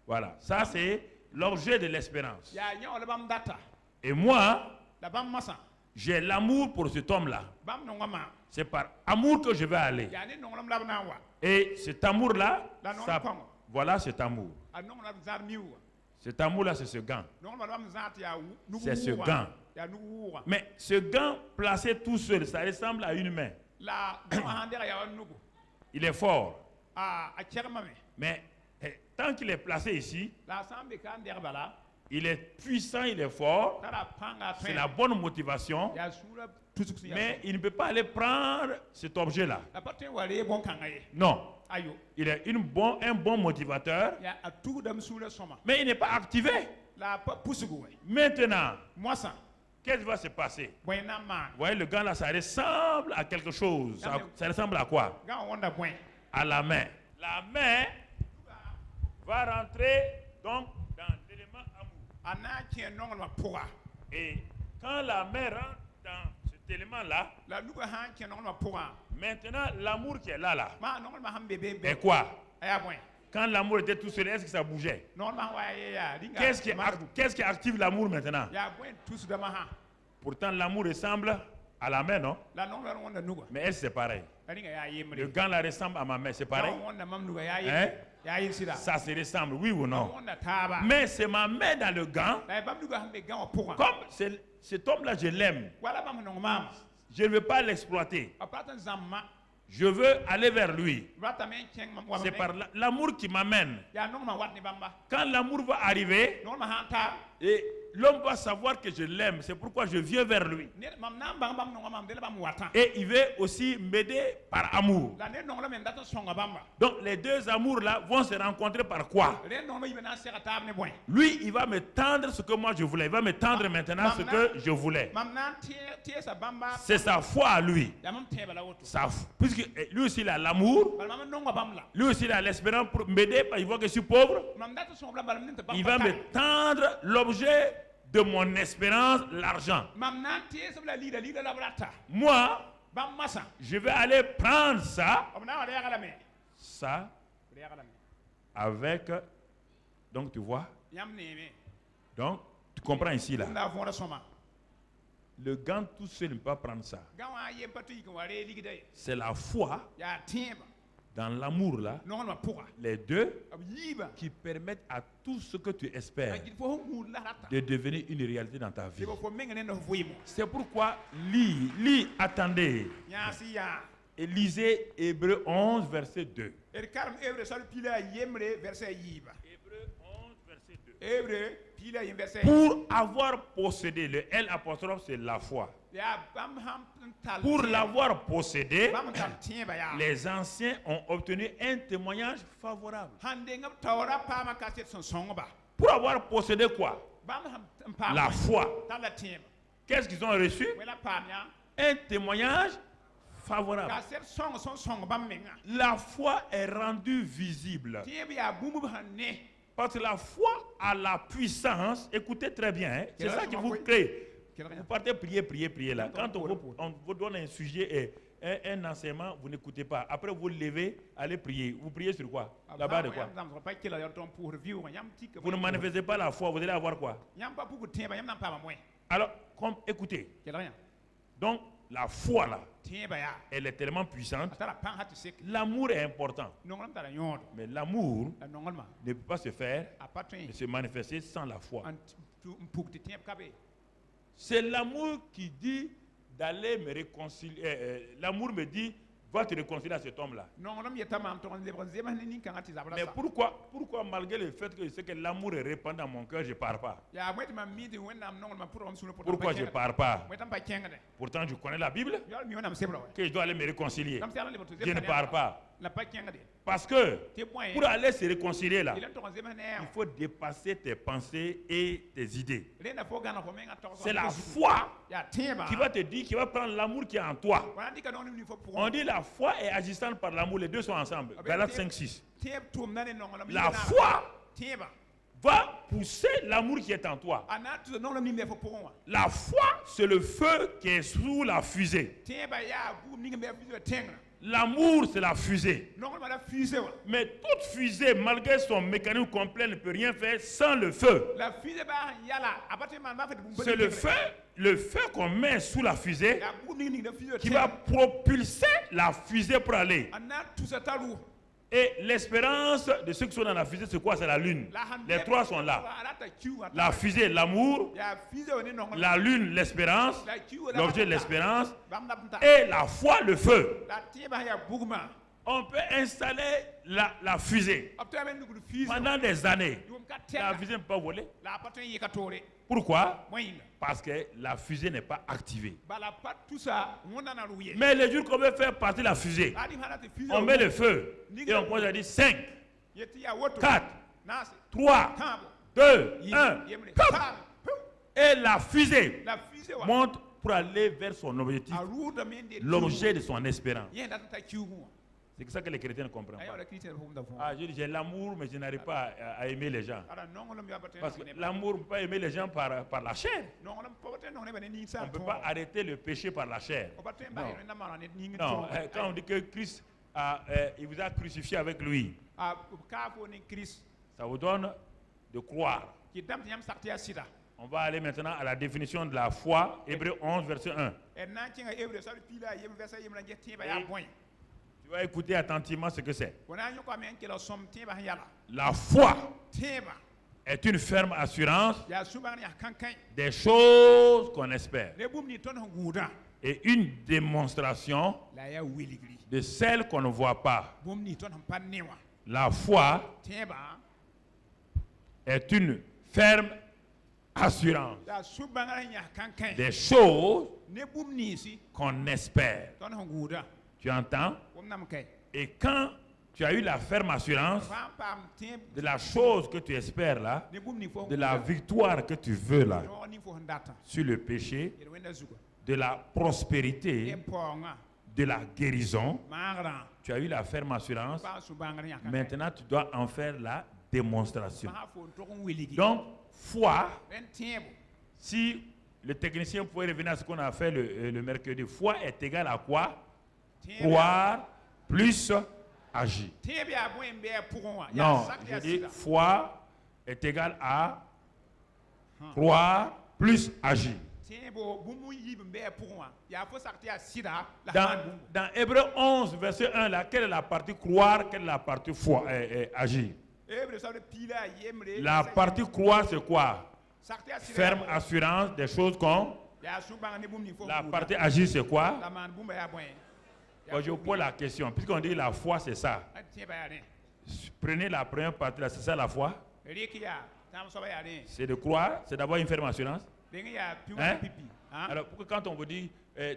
Voilà. Ça, c'est l'objet de l'espérance.
Ya nyon le bam data.
Et moi,
La bam masa.
j'ai l'amour pour cet homme-là.
Bam nongoma.
C'est par amour que je vais aller.
Ya ni nongolom la na wa.
Et cet amour-là,
La non
ça,
kongo.
voilà cet amour.
A nongolom zar miwa.
Cet amour-là, c'est ce gant.
Nongolom bam zat ya wu.
C'est ce gant.
Ya nugu wa.
Mais ce gant placé tout seul, ça ressemble à une main.
La no handera ya nugu.
Il est fort.
A chermame.
Mais tant qu'il est placé ici,
La sambe kan der bala.
il est puissant, il est fort.
Tara panga
C'est la bonne motivation.
Ya sura tusuku ya.
Mais il ne peut pas aller prendre cet objet-là.
La patin wale bon kangaye.
Non.
Ayo.
Il est un bon motivateur.
Ya atu dam sura soma.
Mais il n'est pas activé.
La pa pusugu we.
Maintenant,
Moi ça.
qu'est-ce qui va se passer?
Buena man.
Vous voyez, le gant là, ça ressemble à quelque chose. Ça ressemble à quoi?
Ga wonda buen.
À la main. La main va rentrer donc dans l'élément amour.
Ana ki nongol ma pourra.
Et quand la main rentre dans cet élément-là,
La nuga han ki nongol ma pourra.
maintenant l'amour qui est là,
Ma nongol ma ham bébé.
est quoi?
Aya buen.
Quand l'amour était tout seul, est-ce que ça bougeait?
Nongol ma wa ya.
Qu'est-ce qui active l'amour maintenant?
Ya buen tous de ma ha.
Pourtant l'amour ressemble à la main, non?
La nongol wonda nuga.
Mais est-ce que c'est pareil?
Aninga ya yemre.
Le gant là ressemble à ma main, c'est pareil?
Wonda mam nuga ya
Hein?
Ya yin sida.
Ça se ressemble, oui ou non?
Wonda taba.
Mais c'est ma main dans le gant.
La bam nuga ham be gan pourra.
Comme cet homme-là, je l'aime.
Wala bam nongol mam.
Je ne veux pas l'exploiter.
Apatan zamma.
Je veux aller vers lui.
Rata men cheng mam wa.
C'est par l'amour qui m'amène.
Ya nongol ma wat ni bamba.
Quand l'amour va arriver,
Nongol ma han ta.
et l'homme va savoir que je l'aime. C'est pourquoi je viens vers lui.
Ne mam nam bam bam nongol mam de bam watan.
Et il veut aussi m'aider par amour.
La ne nongol men data songa bamba.
Donc les deux amours-là vont se rencontrer par quoi?
Le nongol yibe na sera tab ne buen.
Lui, il va me tendre ce que moi je voulais. Il va me tendre maintenant ce que je voulais.
Mam nan tie sa bamba.
C'est sa foi à lui.
Ya mam te bala woto.
Puisque lui aussi il a l'amour,
Bal mam nongol bam la.
lui aussi il a l'espérance pour m'aider. Il voit que je suis pauvre.
Mam data songa bala bam ne te bam.
Il va me tendre l'objet de mon espérance, l'argent.
Mam nan tie sa bala lida la brata.
Moi,
Bam masa.
je vais aller prendre ça,
Om na wala ya gala me.
ça,
Ya gala me.
avec, donc tu vois,
Yam neme.
donc tu comprends ici là.
Na vora soma.
Le gant tout seul ne peut pas prendre ça.
Gawa yem patu ko ware ligide.
C'est la foi
Ya timba.
dans l'amour là,
Non ma pourra.
les deux
Ab yiba.
qui permettent à tout ce que tu espères
Il faut ngou la rata.
de devenir une réalité dans ta vie.
Il faut mengene no voyimo.
C'est pourquoi attendez,
Ya si ya.
et lisez Hébreux 11 verset 2.
Er karam ebre sal pila yemre verset yiba.
Hébreux 11 verset 2.
Ebre pila yem verset.
Pour avoir possédé, le L apostrophe c'est la foi.
Ya bam ham tal.
Pour l'avoir possédé,
bam tal timba ya.
les anciens ont obtenu un témoignage favorable.
Hande ngam tawra pa ma kaset son songoba.
Pour avoir possédé quoi?
Bam ham pa.
La foi.
Tal la timba.
Qu'est-ce qu'ils ont reçu?
Wela pa ya.
Un témoignage favorable.
Kaset song bam menga.
La foi est rendue visible.
Timba ya bumu hanne.
Parce que la foi a la puissance, écoutez très bien, hein, c'est ça qui vous crée. Vous partez prier là. Quand on vous donne un sujet et un enseignement, vous n'écoutez pas. Après vous levez, allez prier. Vous priez sur quoi? Là-bas de quoi? Vous ne manifestez pas la foi, vous allez avoir quoi? Alors, comme écoutez. Donc, la foi là, elle est tellement puissante. L'amour est important. Mais l'amour ne peut pas se faire et se manifester sans la foi. C'est l'amour qui dit d'aller me réconcilier. L'amour me dit, va te réconcilier à cet homme-là. Mais pourquoi malgré le fait que je sais que l'amour est répandu dans mon cœur, je ne pars pas? Pourquoi je ne pars pas? Pourtant, je connais la Bible, que je dois aller me réconcilier. Je ne pars pas. Parce que pour aller se réconcilier là, il faut dépasser tes pensées et tes idées. C'est la foi qui va te dire, qui va prendre l'amour qui est en toi. On dit la foi est agissante par l'amour, les deux sont ensemble. Galates 5:6. La foi va pousser l'amour qui est en toi. La foi, c'est le feu qui est sous la fusée. L'amour, c'est la fusée. Mais toute fusée, malgré son mécanisme complet, ne peut rien faire sans le feu. C'est le feu qu'on met sous la fusée qui va propulser la fusée pour aller. Et l'espérance de ceux qui sont dans la fusée, c'est quoi? C'est la lune. Les trois sont là. La fusée, l'amour. La lune, l'espérance. L'objet de l'espérance. Et la foi, le feu. On peut installer la fusée pendant des années. La fusée ne peut pas voler. Pourquoi? Parce que la fusée n'est pas activée. Mais le jour qu'on veut faire partir la fusée, on met le feu et on commence à dire 5, 4, 3, 2, 1, et la fusée monte pour aller vers son objectif, l'objet de son espérance. C'est ça que les chrétiens ne comprennent pas. Ah, je dis j'ai l'amour, mais je n'arrive pas à aimer les gens. Parce que l'amour ne peut pas aimer les gens par la chair. On ne peut pas arrêter le péché par la chair. Non, quand on dit que Christ il vous a crucifié avec lui, ça vous donne de croire. On va aller maintenant à la définition de la foi, Hébreux 11, verset 1. Tu vas écouter attentivement ce que c'est. La foi est une ferme assurance des choses qu'on espère et une démonstration de celles qu'on ne voit pas. La foi est une ferme assurance des choses qu'on espère. Tu entends? Et quand tu as eu la ferme assurance de la chose que tu espères là, de la victoire que tu veux là, sur le péché, de la prospérité, de la guérison, tu as eu la ferme assurance. Maintenant, tu dois en faire la démonstration. Donc, foi, si le technicien pouvait revenir à ce qu'on a fait le mercredi, foi est égal à quoi? Croire plus agir.
Tebe a bwen be pour wa.
Non, je dis foi est égal à croire plus agir. Dans Hébreux 11, verset 1, là, quelle est la partie croire, quelle est la partie foi, agir? La partie croire, c'est quoi? Ferme assurance des choses qu'on. La partie agir, c'est quoi? Bon, je vous pose la question, puisqu'on dit la foi, c'est ça. Prenez la première partie, là, c'est ça la foi? C'est de croire, c'est d'avoir une ferme assurance. Hein? Alors, pourquoi quand on vous dit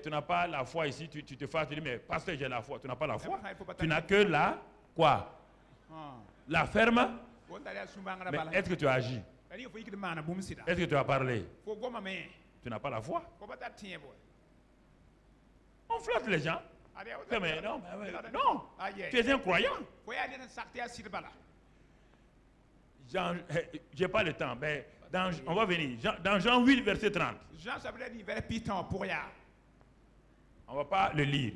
tu n'as pas la foi ici, tu te fâches, tu dis mais pasteur, j'ai la foi. Tu n'as pas la foi. Tu n'as que la quoi? La ferme. Mais est-ce que tu as agi? Est-ce que tu as parlé? Tu n'as pas la foi. On flatte les gens. Mais non, non. Tu es un croyant. J'ai pas le temps, mais on va venir. Dans Jean 8, verset 30. On ne va pas le lire.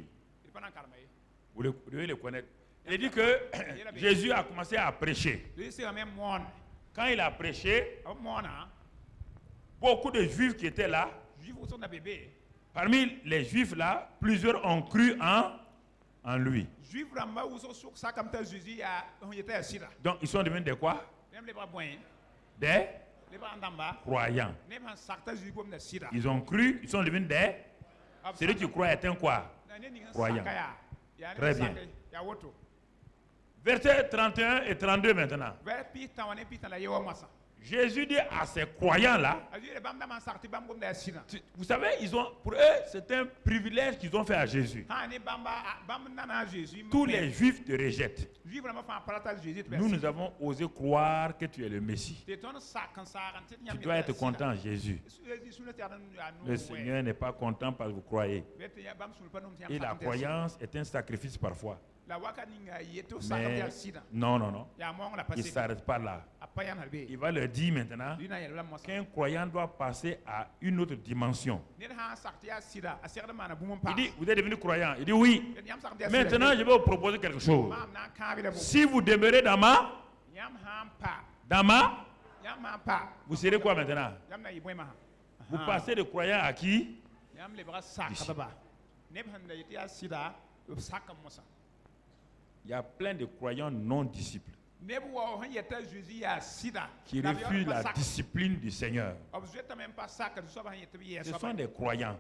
Vous devez le connaître. Il dit que Jésus a commencé à prêcher. Quand il a prêché, beaucoup de Juifs qui étaient là, parmi les Juifs là, plusieurs ont cru en lui. Donc ils sont devenus des quoi? Des croyants. Ils ont cru, ils sont devenus des. Celui qui croit est un quoi? Croyant. Très bien. Versets 31 et 32 maintenant. Jésus dit à ces croyants-là, vous savez, pour eux, c'est un privilège qu'ils ont fait à Jésus. Tous les Juifs te rejettent. Nous avons osé croire que tu es le Messie. Tu dois être content, Jésus. Le Seigneur n'est pas content parce que vous croyez. Et la croyance est un sacrifice parfois. Mais non. Il ne s'arrête pas là. Il va leur dire maintenant qu'un croyant doit passer à une autre dimension. Il dit, vous êtes devenu croyant. Il dit oui. Maintenant, je vais vous proposer quelque chose. Si vous demeurez dans ma, vous serez quoi maintenant? Vous passez de croyant à qui? Il y a plein de croyants non disciples qui refusent la discipline du Seigneur. Ce sont des croyants.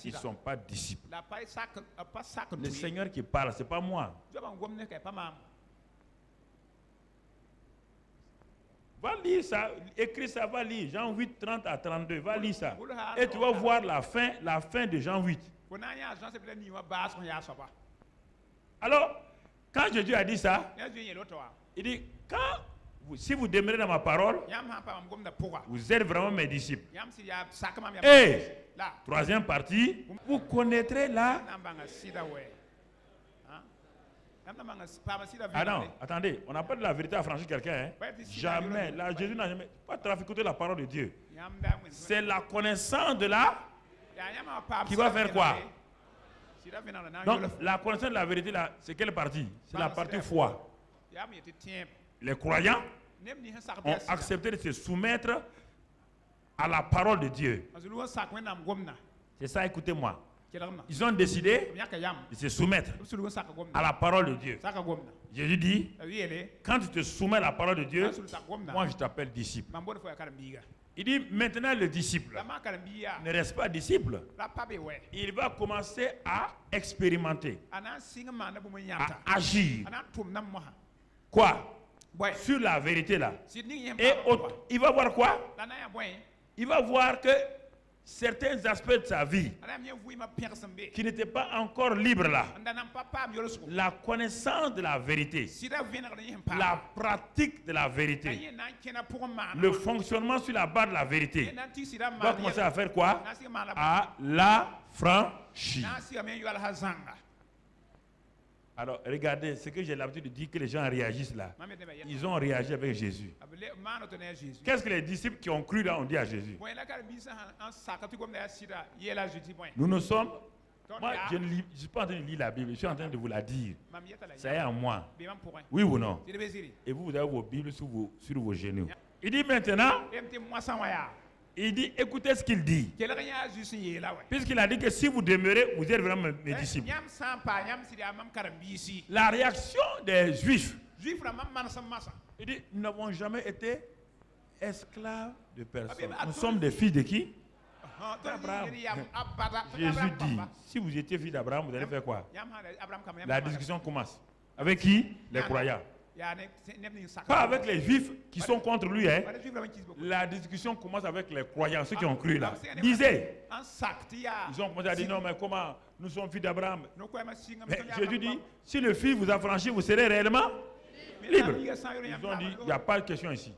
Ils ne sont pas disciples. Le Seigneur qui parle, ce n'est pas moi. Va lire ça, écris ça, va lire. Jean 8, 30 à 32, va lire ça. Et tu vas voir la fin de Jean 8. Alors, quand Jésus a dit ça, il dit, si vous demeurez dans ma parole, vous êtes vraiment mes disciples. Et, troisième partie, vous connaîtrez la... Ah non, attendez, on n'a pas de la vérité à franchir quelqu'un. Hein? Jamais. Là, Jésus n'a jamais pas trafiqué la parole de Dieu. C'est la connaissance de la... qui va faire quoi? Donc, la connaissance de la vérité, là, c'est quelle partie? C'est la partie foi. Les croyants ont accepté de se soumettre à la parole de Dieu. C'est ça, écoutez-moi. Ils ont décidé de se soumettre à la parole de Dieu. Jésus dit, quand tu te soumets à la parole de Dieu, moi je t'appelle disciple. Il dit, maintenant le disciple ne reste pas disciple. Il va commencer à expérimenter, à agir. Quoi? Sur la vérité là. Et il va voir quoi? Il va voir que certains aspects de sa vie qui n'étaient pas encore libres là, la connaissance de la vérité, la pratique de la vérité, le fonctionnement sur la base de la vérité, va commencer à faire quoi? À la franchir. Alors, regardez, ce que j'ai l'habitude de dire que les gens réagissent là. Ils ont réagi avec Jésus. Qu'est-ce que les disciples qui ont cru là ont dit à Jésus? Nous ne sommes Moi, je ne suis pas en train de lire la Bible, je suis en train de vous la dire. Ça est en moi. Oui ou non? Et vous avez vos Bibles sur vos genoux. Il dit maintenant, il dit, écoutez ce qu'il dit. Puisqu'il a dit que si vous demeurez, vous êtes vraiment mes disciples. La réaction des Juifs, il dit, nous n'avons jamais été esclaves de personne. Nous sommes des filles de qui? Abraham. Jésus dit, si vous étiez fille d'Abraham, vous allez faire quoi? La discussion commence. Avec qui? Les croyants. Pas avec les Juifs qui sont contre lui. Hein. La discussion commence avec les croyants, ceux qui ont cru là. Lisez. Ils ont commencé à dire non, mais comment? Nous sommes filles d'Abraham. Jésus dit, si le Fils vous a franchi, vous serez réellement libre. Ils ont dit, il n'y a pas de question ici.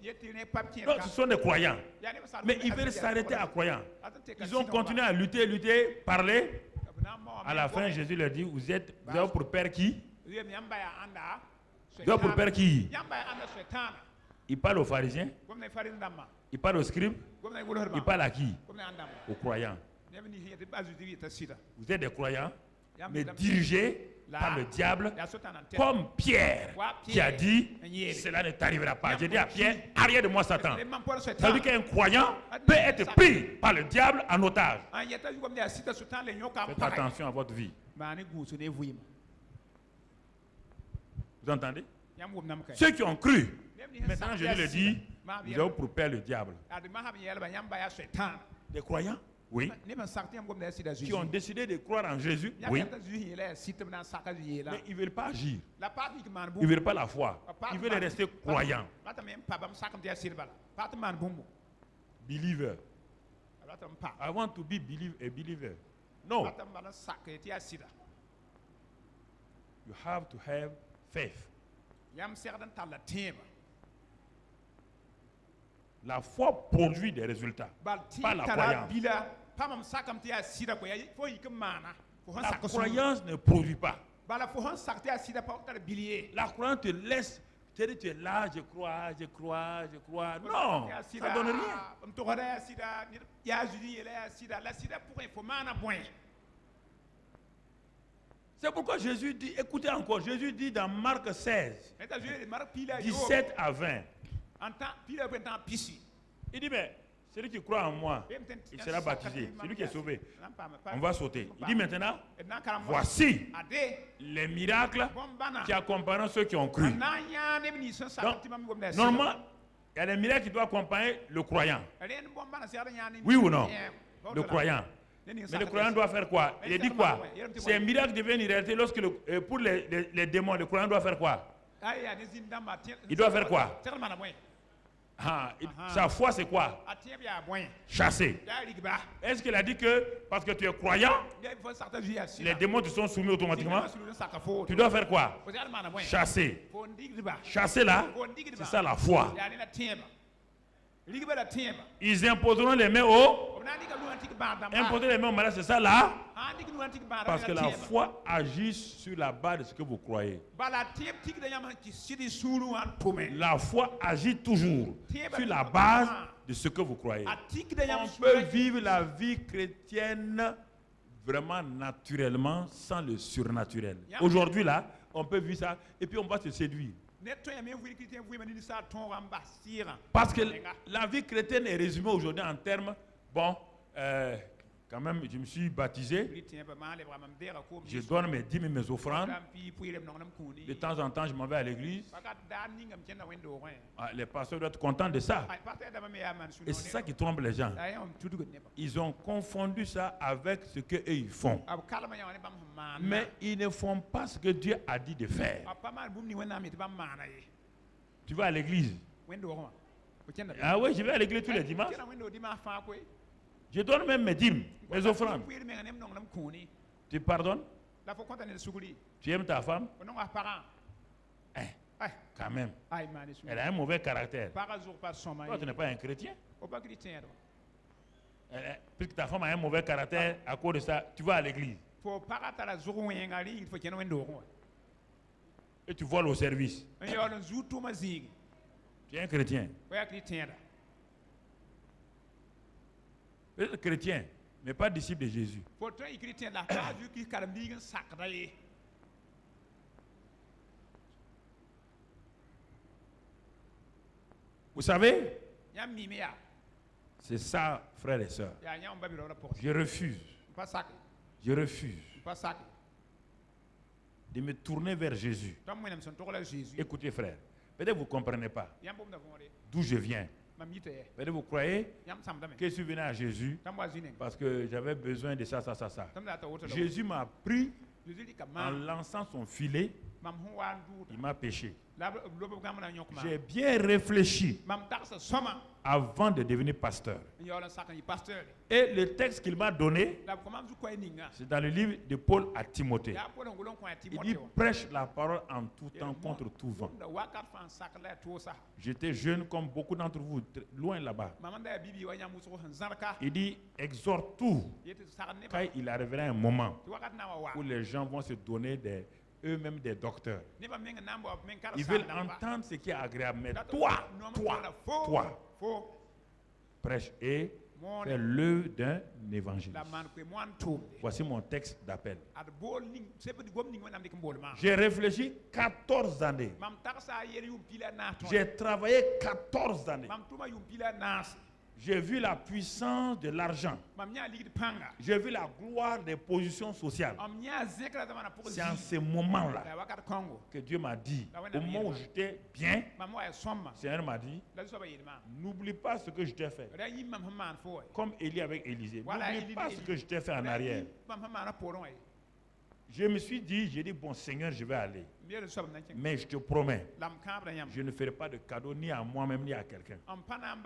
Non, ce sont des croyants. Mais ils veulent s'arrêter à croyants. Ils ont continué à lutter, parler. À la fin, Jésus leur dit, vous êtes pour père qui? Vous êtes pour père qui? Il parle aux pharisiens. Il parle aux scribes. Il parle à qui? Aux croyants. Vous êtes des croyants, mais dirigés par le diable, comme Pierre qui a dit, cela ne t'arrivera pas. J'ai dit à Pierre, arrière de moi Satan. Ça veut dire qu'un croyant peut être pris par le diable en otage. Faites attention à votre vie. Vous entendez? Ceux qui ont cru, maintenant je le dis, vous avez pour père le diable. Des croyants? Oui. Qui ont décidé de croire en Jésus? Oui. Mais ils ne veulent pas agir. Ils ne veulent pas la foi. Ils veulent rester croyants. Believer. I want to be a believer. No. You have to have faith. La foi produit des résultats, pas la croyance. La croyance ne produit pas. La croyance te laisse, tu es là, je crois. Non, ça ne donne rien. C'est pourquoi Jésus dit, écoutez encore, Jésus dit dans Marc 16, 17 à 20. Il dit, mais celui qui croit en moi, il sera baptisé. Celui qui est sauvé, on va sauter. Il dit maintenant, voici les miracles qui accompagnent ceux qui ont cru. Donc, normalement, il y a des miracles qui doivent accompagner le croyant. Oui ou non? Le croyant. Mais le croyant doit faire quoi? Il dit quoi? C'est un miracle qui devient une réalité lorsque pour les démons, le croyant doit faire quoi? Il doit faire quoi? Sa foi c'est quoi? Chasser. Est-ce qu'il a dit que parce que tu es croyant, les démons te sont soumis automatiquement? Tu dois faire quoi? Chasser. Chasser là, c'est ça la foi. Ils imposeront les mains au... Imposer les mains au malade, c'est ça là? Parce que la foi agit sur la base de ce que vous croyez. La foi agit toujours sur la base de ce que vous croyez. On peut vivre la vie chrétienne vraiment naturellement sans le surnaturel. Aujourd'hui là, on peut vivre ça et puis on va se séduire. Parce que la vie chrétienne est résumée aujourd'hui en termes, quand même, je me suis baptisé, je donne mes dîmes et mes offrandes, de temps en temps je m'en vais à l'église, les pasteurs doivent être contents de ça. Et c'est ça qui trompe les gens. Ils ont confondu ça avec ce qu'eux ils font. Mais ils ne font pas ce que Dieu a dit de faire. Tu vas à l'église? Ah oui, je vais à l'église tous les dimanches. Je donne même mes dîmes, mes offrandes. Tu pardonnes? Tu aimes ta femme? Quand même. Elle a un mauvais caractère. Toi, tu n'es pas un chrétien. Puisque ta femme a un mauvais caractère, à cause de ça, tu vas à l'église. Et tu voles au service. Tu es un chrétien. Chrétien. mais pas disciple de Jésus. Vous savez, c'est ça, frères et sœurs. Je refuse de me tourner vers Jésus. Écoutez, frère, peut-être vous ne comprenez pas d'où je viens. Peut-être vous croyez que je suis venu à Jésus parce que j'avais besoin de ça. Jésus m'a pris en lançant son filet, il m'a pêché. J'ai bien réfléchi avant de devenir pasteur. Et le texte qu'il m'a donné, c'est dans le livre de Paul à Timothée. Il dit prêche la parole en tout temps contre tout vent. J'étais jeune comme beaucoup d'entre vous, loin là-bas. Il dit exhorte tout. Quand il arrivera un moment où les gens vont se donner eux-mêmes des docteurs. Ils veulent entendre ce qui est agréable. Mais toi, prêche et fais l'œuvre d'un évangéliste. Voici mon texte d'appel. J'ai réfléchi 14 années. J'ai travaillé 14 années. J'ai vu la puissance de l'argent. J'ai vu la gloire des positions sociales. C'est en ce moment-là que Dieu m'a dit, au moment où j'étais bien, le Seigneur m'a dit, n'oublie pas ce que je t'ai fait. Comme Élie avec Élisée. N'oublie pas ce que je t'ai fait en arrière. Je me suis dit, j'ai dit, bon Seigneur, je vais aller. Mais je te promets, je ne ferai pas de cadeau ni à moi-même, ni à quelqu'un.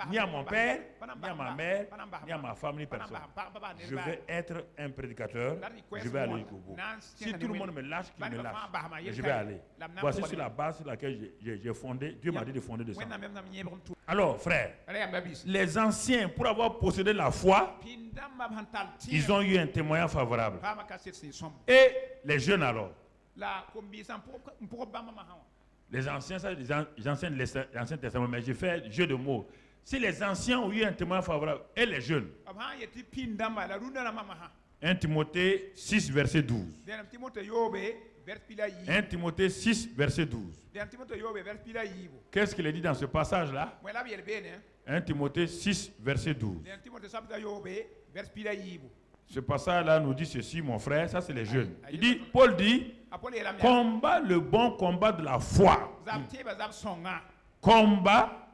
Ni à mon père, ni à ma mère, ni à ma femme, ni personne. Je vais être un prédicateur, je vais aller jusqu'au bout. Si tout le monde me lâche, qu'il me lâche. Je vais aller. Voici sur la base sur laquelle j'ai fondé, Dieu m'a dit de fonder de ça. Alors, frère, les anciens, pour avoir possédé la foi, ils ont eu un témoignage favorable. Et les jeunes alors, les anciens, ça, les anciens de l'Ancien Testament, mais j'ai fait jeu de mots. Si les anciens ont eu un témoignage favorable, et les jeunes, 1 Timothée 6, verset 12. 1 Timothée 6, verset 12. Qu'est-ce qu'il dit dans ce passage-là? 1 Timothée 6, verset 12. Ce passage-là nous dit ceci, mon frère, ça c'est les jeunes. Il dit, Paul dit, combat le bon combat de la foi. Combat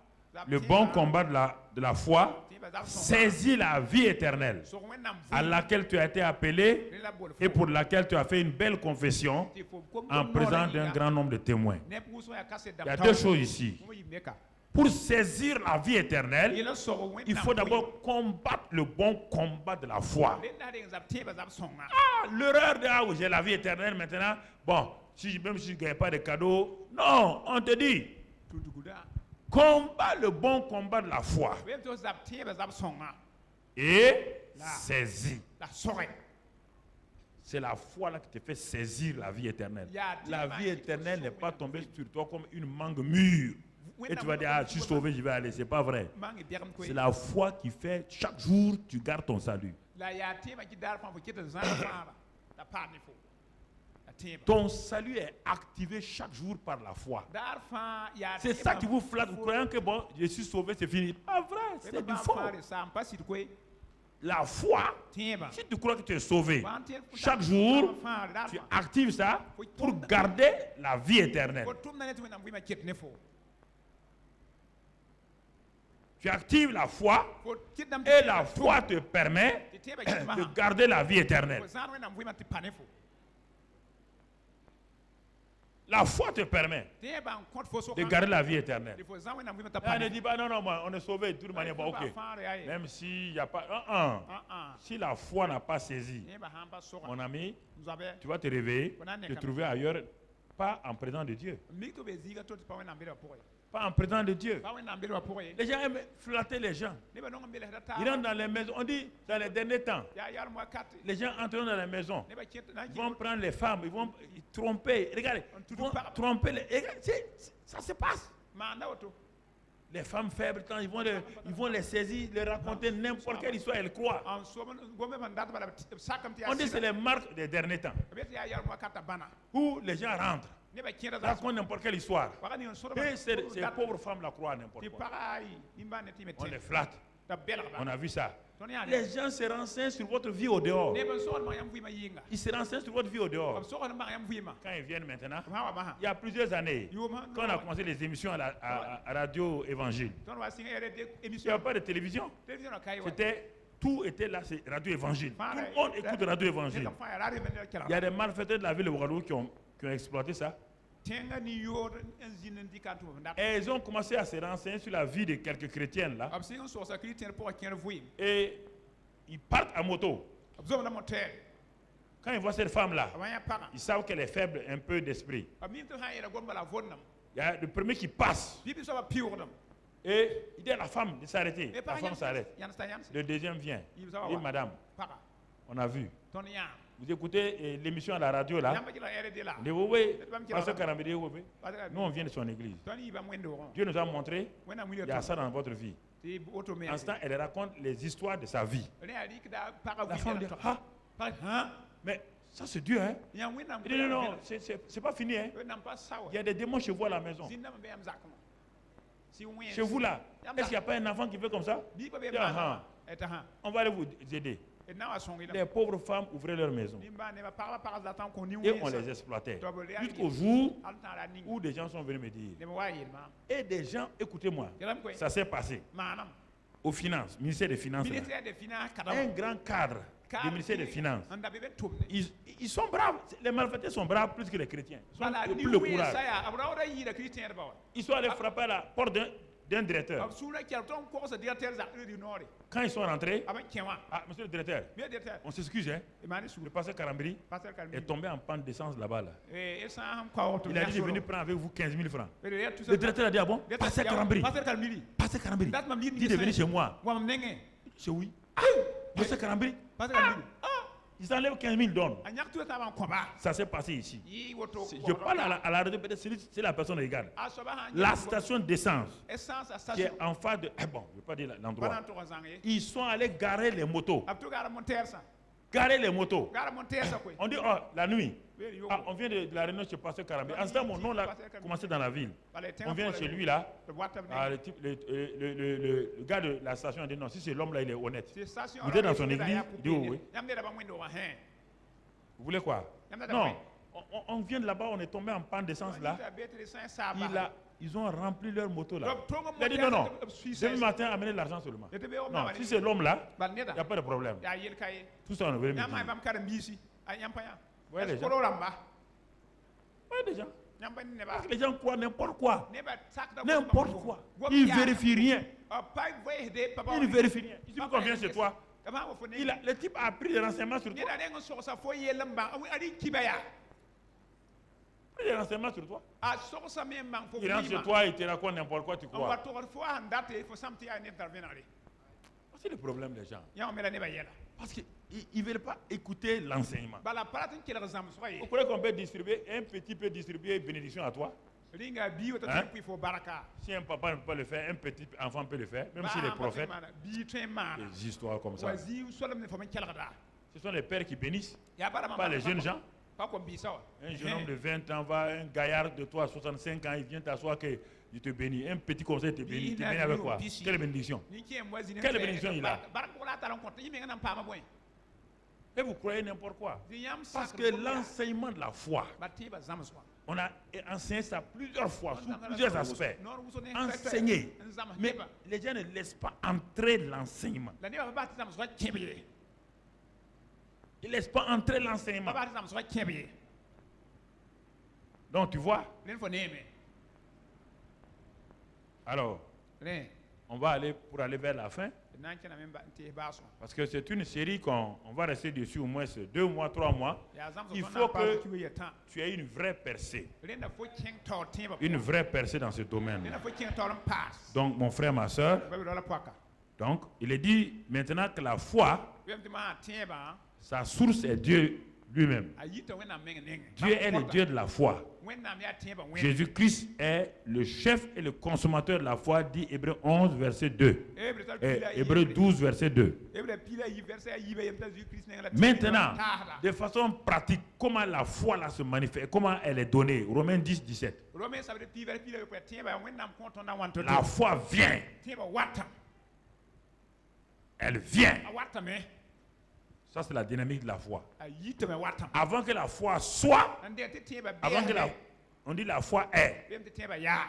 le bon combat de la foi. Saisis la vie éternelle à laquelle tu as été appelé et pour laquelle tu as fait une belle confession en présence d'un grand nombre de témoins. Il y a deux choses ici. Pour saisir la vie éternelle, il faut d'abord combattre le bon combat de la foi. L'erreur de ah oui, j'ai la vie éternelle maintenant. Bon, même si je ne gagne pas de cadeaux, non, on te dit. Combat le bon combat de la foi. Et saisis. C'est la foi là qui te fait saisir la vie éternelle. La vie éternelle n'est pas tombée sur toi comme une mangue mûre. Et tu vas dire, ah, je suis sauvé, je vais aller. C'est pas vrai. C'est la foi qui fait, chaque jour, tu gardes ton salut. Ton salut est activé chaque jour par la foi. C'est ça qui vous flatte. Vous croyez que bon, je suis sauvé, c'est fini. Pas vrai, c'est du faux. La foi, si tu crois que tu es sauvé, chaque jour, tu actives ça pour garder la vie éternelle. Tu actives la foi et la foi te permet de garder la vie éternelle. La foi te permet de garder la vie éternelle. On ne dit pas non, on est sauvé de toute manière. Bon, ok. Même s'il n'y a pas. Si la foi n'a pas saisi, mon ami, tu vas te réveiller, te trouver ailleurs, pas en présence de Dieu. Pas en présence de Dieu. Les gens aiment flatter les gens. Ils rentrent dans les maisons. On dit dans les derniers temps, les gens entrent dans les maisons. Ils vont prendre les femmes, ils vont tromper. Regardez, ils vont tromper les. Ça se passe. Les femmes faibles, quand ils vont les saisir, les raconter n'importe quelle histoire, elles croient. On dit que c'est les marques des derniers temps. Où les gens rentrent, racontent n'importe quelle histoire. Et ces pauvres femmes-là croient n'importe quoi. On les flatte. On a vu ça. Les gens se renseignent sur votre vie au dehors. Ils se renseignent sur votre vie au dehors. Quand ils viennent maintenant, il y a plusieurs années, quand on a commencé les émissions à Radio Évangile, il n'y avait pas de télévision. Tout était là, c'est Radio Évangile. Tout le monde écoute Radio Évangile. Il y a des malfaiteurs de la ville de Ouagadougou qui ont exploité ça. Et ils ont commencé à se renseigner sur la vie de quelques chrétiens là. Et ils partent à moto. Quand ils voient cette femme là, ils savent qu'elle est faible un peu d'esprit. Il y a le premier qui passe. Et il dit à la femme de s'arrêter. La femme s'arrête. Le deuxième vient. Il dit madame, on a vu. Vous écoutez l'émission à la radio là. Pasteur Karambé, nous on vient de son église. Dieu nous a montré il y a ça dans votre vie. En ce temps, elle raconte les histoires de sa vie. La femme dit mais ça c'est Dieu hein. Il dit non, c'est pas fini hein. Il y a des démons chez vous à la maison. Chez vous là, est-ce qu'il n'y a pas un enfant qui fait comme ça? On va aller vous aider. Les pauvres femmes ouvraient leur maison et on les exploitait jusqu'au jour où des gens sont venus me dire, et des gens, écoutez-moi, ça s'est passé aux finances, ministère des Finances, un grand cadre du ministère des Finances. Ils sont braves, les malfaiteurs sont braves plus que les chrétiens. Ils ont plus le courage. Ils sont allés frapper à la porte d'un directeur. Quand ils sont rentrés, monsieur le directeur, on s'excuse, hein, le pasteur Karambri est tombé en panne d'essence là-bas. Là. Il a dit de venir prendre avec vous 15 000 francs. Le directeur a dit, ah bon, pasteur Karambri, dit de venir chez moi. C'est oui. Monsieur Karambri, ils enlèvent 15 000 dons. Ça s'est passé ici. Je parle à la radio, peut-être c'est la personne qui regarde. La station d'essence qui est en face de... bon, je ne vais pas dire l'endroit. Ils sont allés garer les motos. Garer les motos. On dit, oh, la nuit. On vient de la réunion chez Pasteur Karambé. En ce temps, mon nom a commencé dans la ville. On vient chez lui là. Le gars de la station a dit non, si c'est l'homme là, il est honnête. Vous êtes dans son église, il dit oui. Vous voulez quoi? Non, on vient de là-bas, on est tombé en panne d'essence là. Ils ont rempli leur moto là. Il a dit non, demain matin, amenez l'argent seulement. Non, si c'est l'homme là, il n'y a pas de problème. Tout ça, on veut me dire. Vous voyez les gens? Parce que les gens croient n'importe quoi. N'importe quoi. Ils ne vérifient rien. Ils ne vérifient rien. Il suffit qu'on vienne chez toi. Le type a pris des renseignements sur toi. Pris des renseignements sur toi. Il rentre chez toi, il te raconte n'importe quoi, tu crois. C'est le problème des gens. Parce qu'ils ne veulent pas écouter l'enseignement. Vous croyez qu'on peut distribuer, un petit peu distribuer bénédiction à toi? Hein? Si un papa ne peut pas le faire, un petit enfant peut le faire, même si les prophètes. Des histoires comme ça. Ce sont les pères qui bénissent, pas les jeunes gens. Un jeune homme de 20 ans va, un gaillard de toi, 65 ans, il vient t'asseoir que il te bénit. Un petit conseil te bénit. Tu bénis avec quoi? Quelle bénédiction? Quelle bénédiction il a? Et vous croyez n'importe quoi. Parce que l'enseignement de la foi, on a enseigné ça plusieurs fois, sous plusieurs aspects. Enseigner. Mais les gens ne laissent pas entrer l'enseignement. Ils ne laissent pas entrer l'enseignement. Donc tu vois. Alors, on va aller pour aller vers la fin. Parce que c'est une série qu'on va rester dessus au moins 2 mois, 3 mois. Il faut que tu aies une vraie percée. Une vraie percée dans ce domaine. Donc, mon frère, ma soeur, donc, il est dit maintenant que la foi, sa source est Dieu lui-même. Dieu est le Dieu de la foi. Jésus-Christ est le chef et le consommateur de la foi, dit Hébreux 11, verset 2. Hébreux 12, verset 2. Maintenant, de façon pratique, comment la foi là se manifeste, comment elle est donnée. Romains 10, 17. La foi vient. Elle vient. Ça, c'est la dynamique de la foi. Avant que la foi soit, on dit la foi est.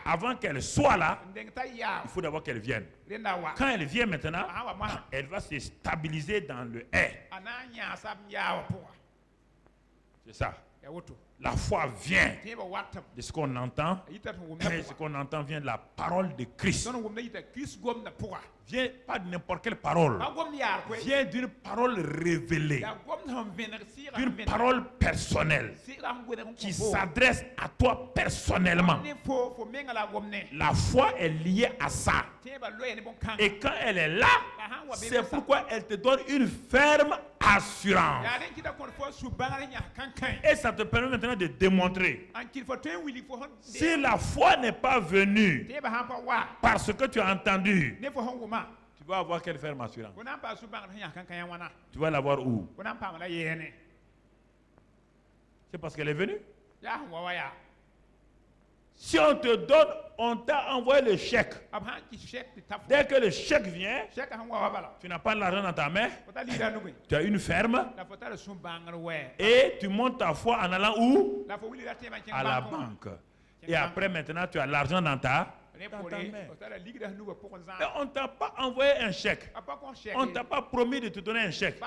Avant qu'elle soit là, il faut d'abord qu'elle vienne. Quand elle vient maintenant, elle va se stabiliser dans le est. C'est ça. La foi vient de ce qu'on entend. Et ce qu'on entend vient de la parole de Christ. Vient pas de n'importe quelle parole. Vient d'une parole révélée. D'une parole personnelle. Qui s'adresse à toi personnellement. La foi est liée à ça. Et quand elle est là, c'est pourquoi elle te donne une ferme assurance. Et ça te permet maintenant de démontrer. Si la foi n'est pas venue parce que tu as entendu, tu vas avoir quelle ferme assurance? Tu vas l'avoir où? C'est parce qu'elle est venue. Si on te donne, on t'a envoyé le chèque. Dès que le chèque vient, tu n'as pas l'argent dans ta main, tu as une ferme et tu montes ta foi en allant où? À la banque. Et après maintenant, tu as l'argent dans ta main. Et on ne t'a pas envoyé un chèque. On ne t'a pas promis de te donner un chèque.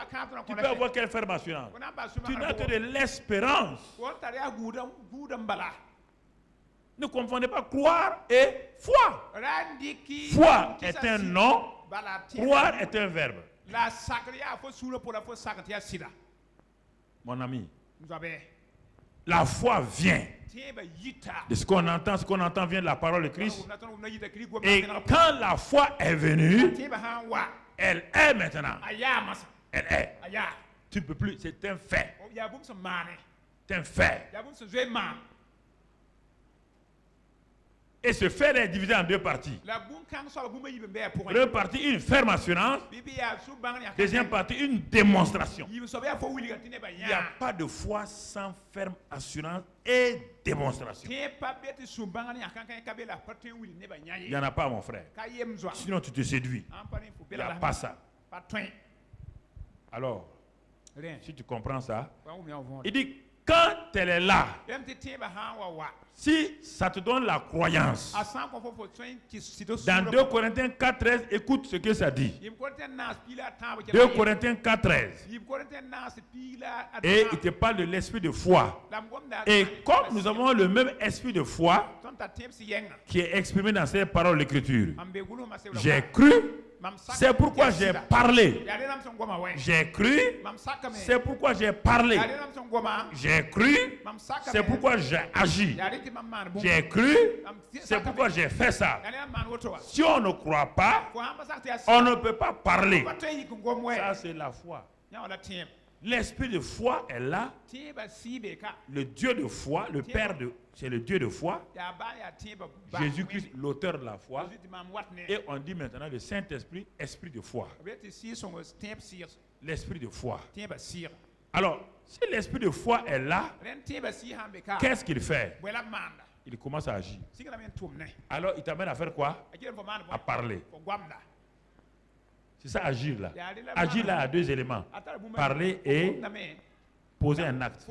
Tu peux avoir quelle ferme assurance? Tu n'as que de l'espérance. Ne confondez pas croire et foi. Foi est un nom, croire est un verbe. Mon ami, la foi vient de ce qu'on entend vient de la parole de Christ. Et quand la foi est venue, elle est maintenant. Elle est. Tu ne peux plus, c'est un fait. C'est un fait. Et ce fait est divisé en deux parties. Première partie, une ferme assurance. Deuxième partie, une démonstration. Il n'y a pas de foi sans ferme assurance et démonstration. Il n'y en a pas, mon frère. Sinon, tu te séduis. Il n'y a pas ça. Alors, si tu comprends ça, il dit, quand elle est là, si ça te donne la croyance, dans 2 Corinthiens 4,13, écoute ce que ça dit. 2 Corinthiens 4,13. Et il te parle de l'esprit de foi. Et comme nous avons le même esprit de foi qui est exprimé dans ces paroles d'écriture, j'ai cru. C'est pourquoi j'ai parlé. J'ai cru. C'est pourquoi j'ai parlé. J'ai cru. C'est pourquoi j'ai agi. J'ai cru. C'est pourquoi j'ai fait ça. Si on ne croit pas, on ne peut pas parler. Ça, c'est la foi. L'esprit de foi est là. Le Dieu de foi, le Père de... C'est le Dieu de foi. Jésus-Christ, l'auteur de la foi. Et on dit maintenant le Saint-Esprit, esprit de foi. L'esprit de foi. Alors, si l'esprit de foi est là, qu'est-ce qu'il fait? Il commence à agir. Alors, il t'amène à faire quoi? À parler. C'est ça, agir là. Agir là a deux éléments. Parler et poser un acte.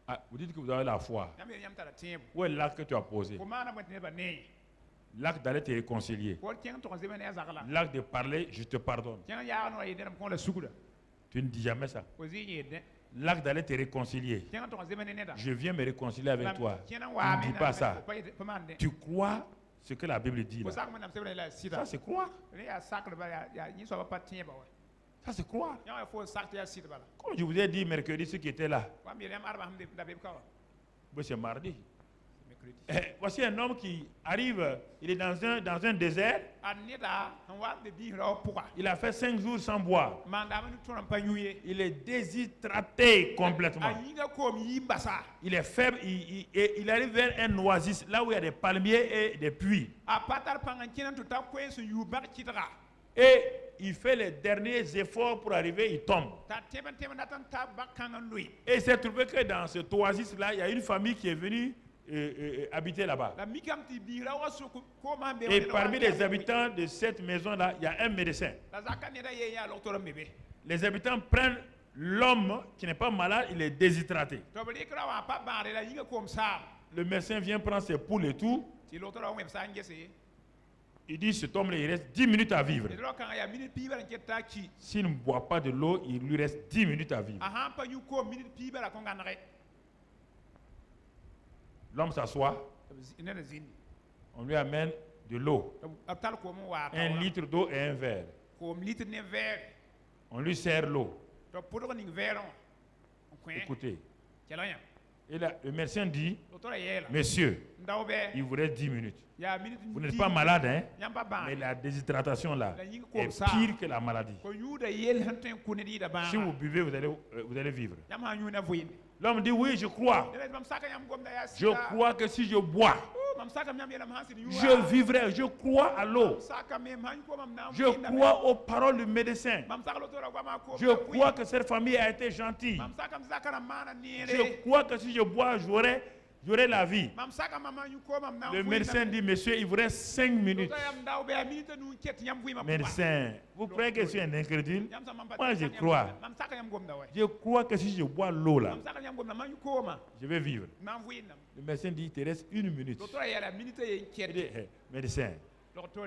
Ah, vous dites que vous avez la foi. Où est l'acte que tu as posé? L'acte d'aller te réconcilier. L'acte de parler, je te pardonne. Tu ne dis jamais ça. L'acte d'aller te réconcilier. Je viens me réconcilier avec toi. Tu ne dis pas ça. Tu crois ce que la Bible dit là. Ça c'est croire. Ça c'est croire. Comme je vous ai dit mercredi, ceux qui étaient là. C'est mardi. Voici un homme qui arrive, il est dans un désert. Il a fait 5 jours sans boire. Il est déshydraté complètement. Il est faible. Il arrive vers un oasis, là où il y a des palmiers et des puits. Et il fait les derniers efforts pour arriver, il tombe. Et il s'est trouvé que dans ce oasis-là, il y a une famille qui est venue habiter là-bas. Et parmi les habitants de cette maison-là, il y a un médecin. Les habitants prennent l'homme qui n'est pas malade, il est déshydraté. Le médecin vient prendre ses poules et tout. Il dit, cet homme-là, il reste 10 minutes à vivre. S'il ne boit pas de l'eau, il lui reste 10 minutes à vivre. L'homme s'assoit. On lui amène de l'eau. 1 litre d'eau et un verre. On lui sert l'eau. Écoutez. Et là, le médecin dit, monsieur, il vous reste 10 minutes. Vous n'êtes pas malade, hein? Mais la déshydratation là est pire que la maladie. Si vous buvez, vous allez vivre. L'homme dit, oui, je crois. Je crois que si je bois, je vivrai. Je crois à l'eau. Je crois aux paroles du médecin. Je crois que cette famille a été gentille. Je crois que si je bois, j'aurai la vie. Le médecin dit, monsieur, il vous reste 5 minutes. Médecin, vous croyez que je suis un incrédule? Moi, je crois. Je crois que si je bois l'eau là, je vais vivre. Le médecin dit, il te reste 1 minute. Il dit, médecin,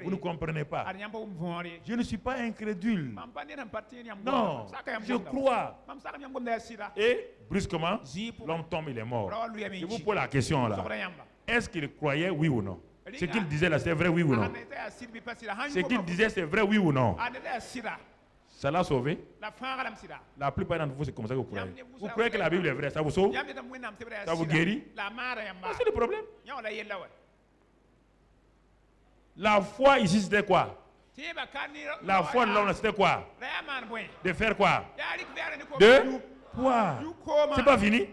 vous ne comprenez pas. Je ne suis pas incrédule. Non, je crois. Et brusquement, l'homme tombe, il est mort. Je vous pose la question là. Est-ce qu'il croyait, oui ou non? Ce qu'il disait là, c'est vrai, oui ou non? Ce qu'il disait, c'est vrai, oui ou non? Ça l'a sauvé? La plupart d'entre vous, c'est comme ça que vous croyez. Vous croyez que la Bible est vraie, ça vous sauve? Ça vous guérit? C'est le problème. La foi ici, c'était quoi? La foi de l'homme, c'était quoi? De faire quoi? De quoi? C'est pas fini?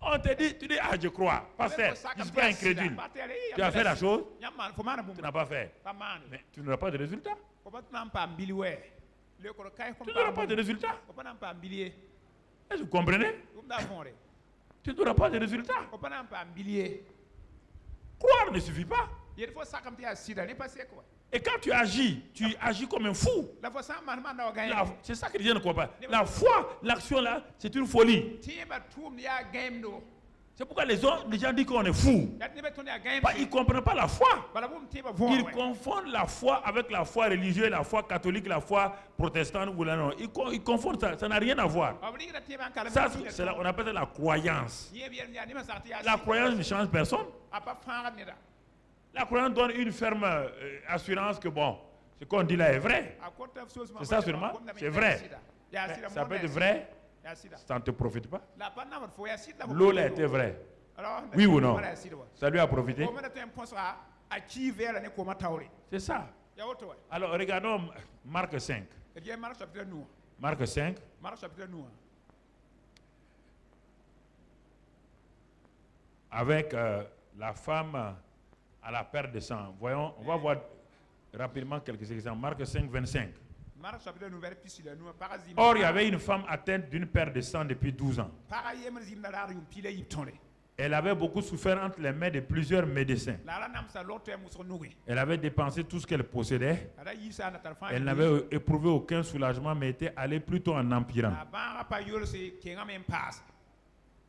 On te dit, tu dis, ah, je crois. Pas faire. Je ne suis pas incrédule. Tu as fait la chose? Tu n'as pas fait. Mais tu n'auras pas de résultat. Tu n'auras pas de résultat. Est-ce que vous comprenez? Tu n'auras pas de résultat. Croire ne suffit pas. Et quand tu agis comme un fou. C'est ça que les gens ne croient pas. La foi, l'action là, c'est une folie. C'est pourquoi les gens disent qu'on est fou. Ils ne comprennent pas la foi. Ils confondent la foi avec la foi religieuse, la foi catholique, la foi protestante. Ils confondent ça. Ça n'a rien à voir. Ça, on appelle ça la croyance. La croyance ne change personne. La croyance donne une ferme assurance que bon, ce qu'on dit là est vrai. C'est ça seulement. C'est vrai. Mais ça peut être vrai. Ça ne te profite pas. L'eau là était vraie. Oui ou non? Ça lui a profité. C'est ça. Alors regardons Marc 5. Marc 5. Avec la femme à la perte de sang. Voyons, on va voir rapidement quelques exemples. Marc 5, 25. Or, il y avait une femme atteinte d'une perte de sang depuis 12 ans. Elle avait beaucoup souffert entre les mains de plusieurs médecins. Elle avait dépensé tout ce qu'elle possédait. Elle n'avait éprouvé aucun soulagement, mais était allée plutôt en empirant.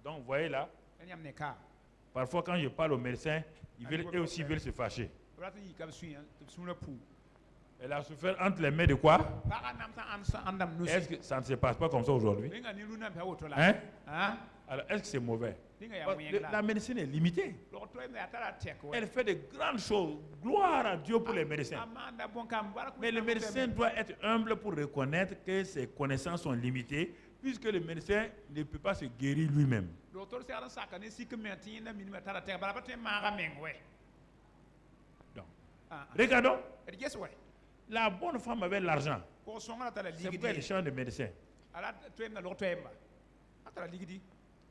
Donc, vous voyez là, parfois quand je parle aux médecins, eux aussi veulent se fâcher. Elle a souffert entre les mains de quoi? Est-ce que ça ne se passe pas comme ça aujourd'hui? Hein? Alors, est-ce que c'est mauvais? La médecine est limitée. Elle fait de grandes choses. Gloire à Dieu pour les médecins. Mais le médecin doit être humble pour reconnaître que ses connaissances sont limitées puisque le médecin ne peut pas se guérir lui-même.
Docteur c'est ça quand si que maintenant minimum tara te bala pas mara mengwe.
Donc, regardons.
Et guess what?
La bonne femme avait l'argent.
Ko songa tala
C'est pourquoi elle change de médecin.
Ala to na lo to emba. Atala ligidi.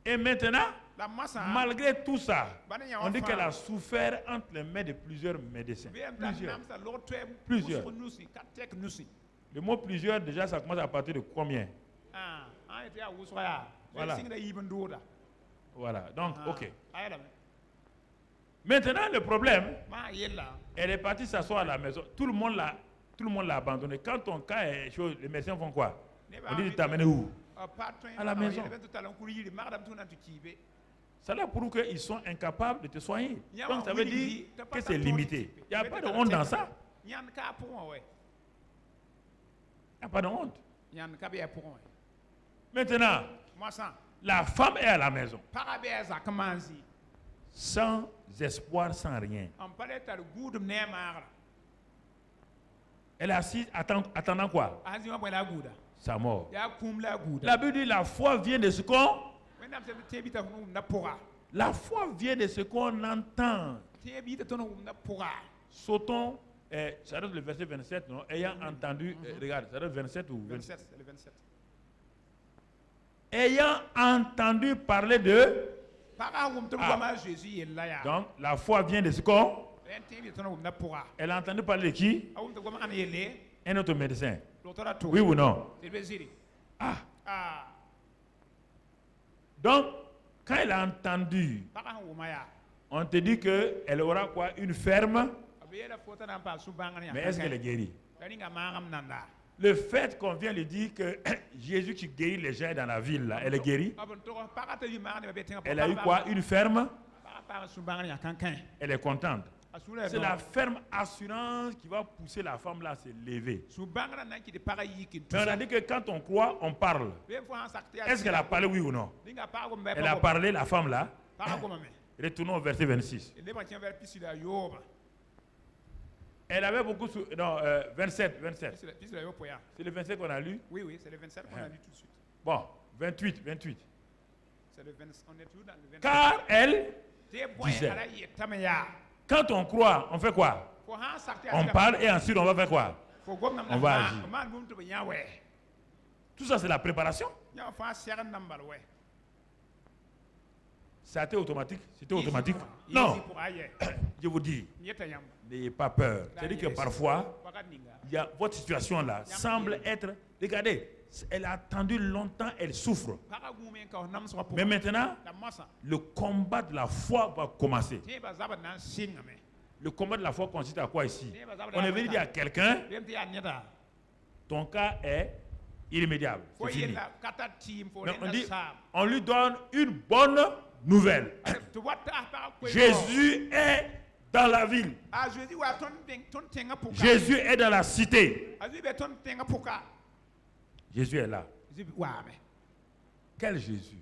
Et maintenant,
La massa
malgré tout ça, on dit qu'elle a souffert entre les mains de plusieurs médecins. Plusieurs. Le mot plusieurs, déjà, ça commence à partir de combien? Voilà. Voilà. Donc, ok. Maintenant, le problème, elle est partie s'asseoir à la maison. Tout le monde l'a abandonné. Quand ton cas est chaud, les médecins font quoi? On dit de t'amener où? À la maison. Cela prouve qu'ils sont incapables de te soigner. Donc ça veut dire que c'est limité. Il n'y a pas de honte dans ça. Il n'y a pas de honte. Maintenant, la femme est à la maison. Sans espoir, sans rien. Elle est assise attendant quoi? Sa mort. La Bible dit la foi vient de ce qu'on... La foi vient de ce qu'on entend. Sautons, ça donne le verset 27, non? Ayant entendu, regarde, ça donne 27 ou 27? 27. Ayant entendu parler de... Donc, la foi vient de ce qu'on... Elle a entendu parler de qui? Un autre médecin. Oui ou non? Donc, quand elle a entendu, on te dit qu'elle aura quoi? Une ferme. Mais est-ce qu'elle est guérie? Le fait qu'on vient lui dire que Jésus qui guérit les gens dans la ville, là, elle est guérie. Elle a eu quoi? Une ferme. Elle est contente. C'est la ferme assurance qui va pousser la femme là à se lever. Mais on a dit que quand on croit, on parle. Est-ce qu'elle a parlé, oui ou non? Elle a parlé, la femme là. Retournons au verset 26. Elle avait beaucoup... Non, 27. C'est le 27 qu'on a lu?
Oui, c'est le 27 qu'on a lu tout de suite.
Bon, 28.
C'est le 27, on est toujours dans le 27.
Car elle disait... Quand on croit, on fait quoi? On parle et ensuite on va faire quoi? On va agir. Tout ça, c'est la préparation. Ça a été automatique? C'était automatique? Non. Je vous dis, n'ayez pas peur. C'est-à-dire que parfois, votre situation là semble être... Regardez, elle a attendu longtemps, elle souffre. Mais maintenant, le combat de la foi va commencer. Le combat de la foi consiste à quoi ici? On est venu dire à quelqu'un, ton cas est irrémédiable. C'est fini. Mais on dit, on lui donne une bonne nouvelle. Jésus est dans la ville. Jésus est dans la cité. Jésus est là. Quel Jésus?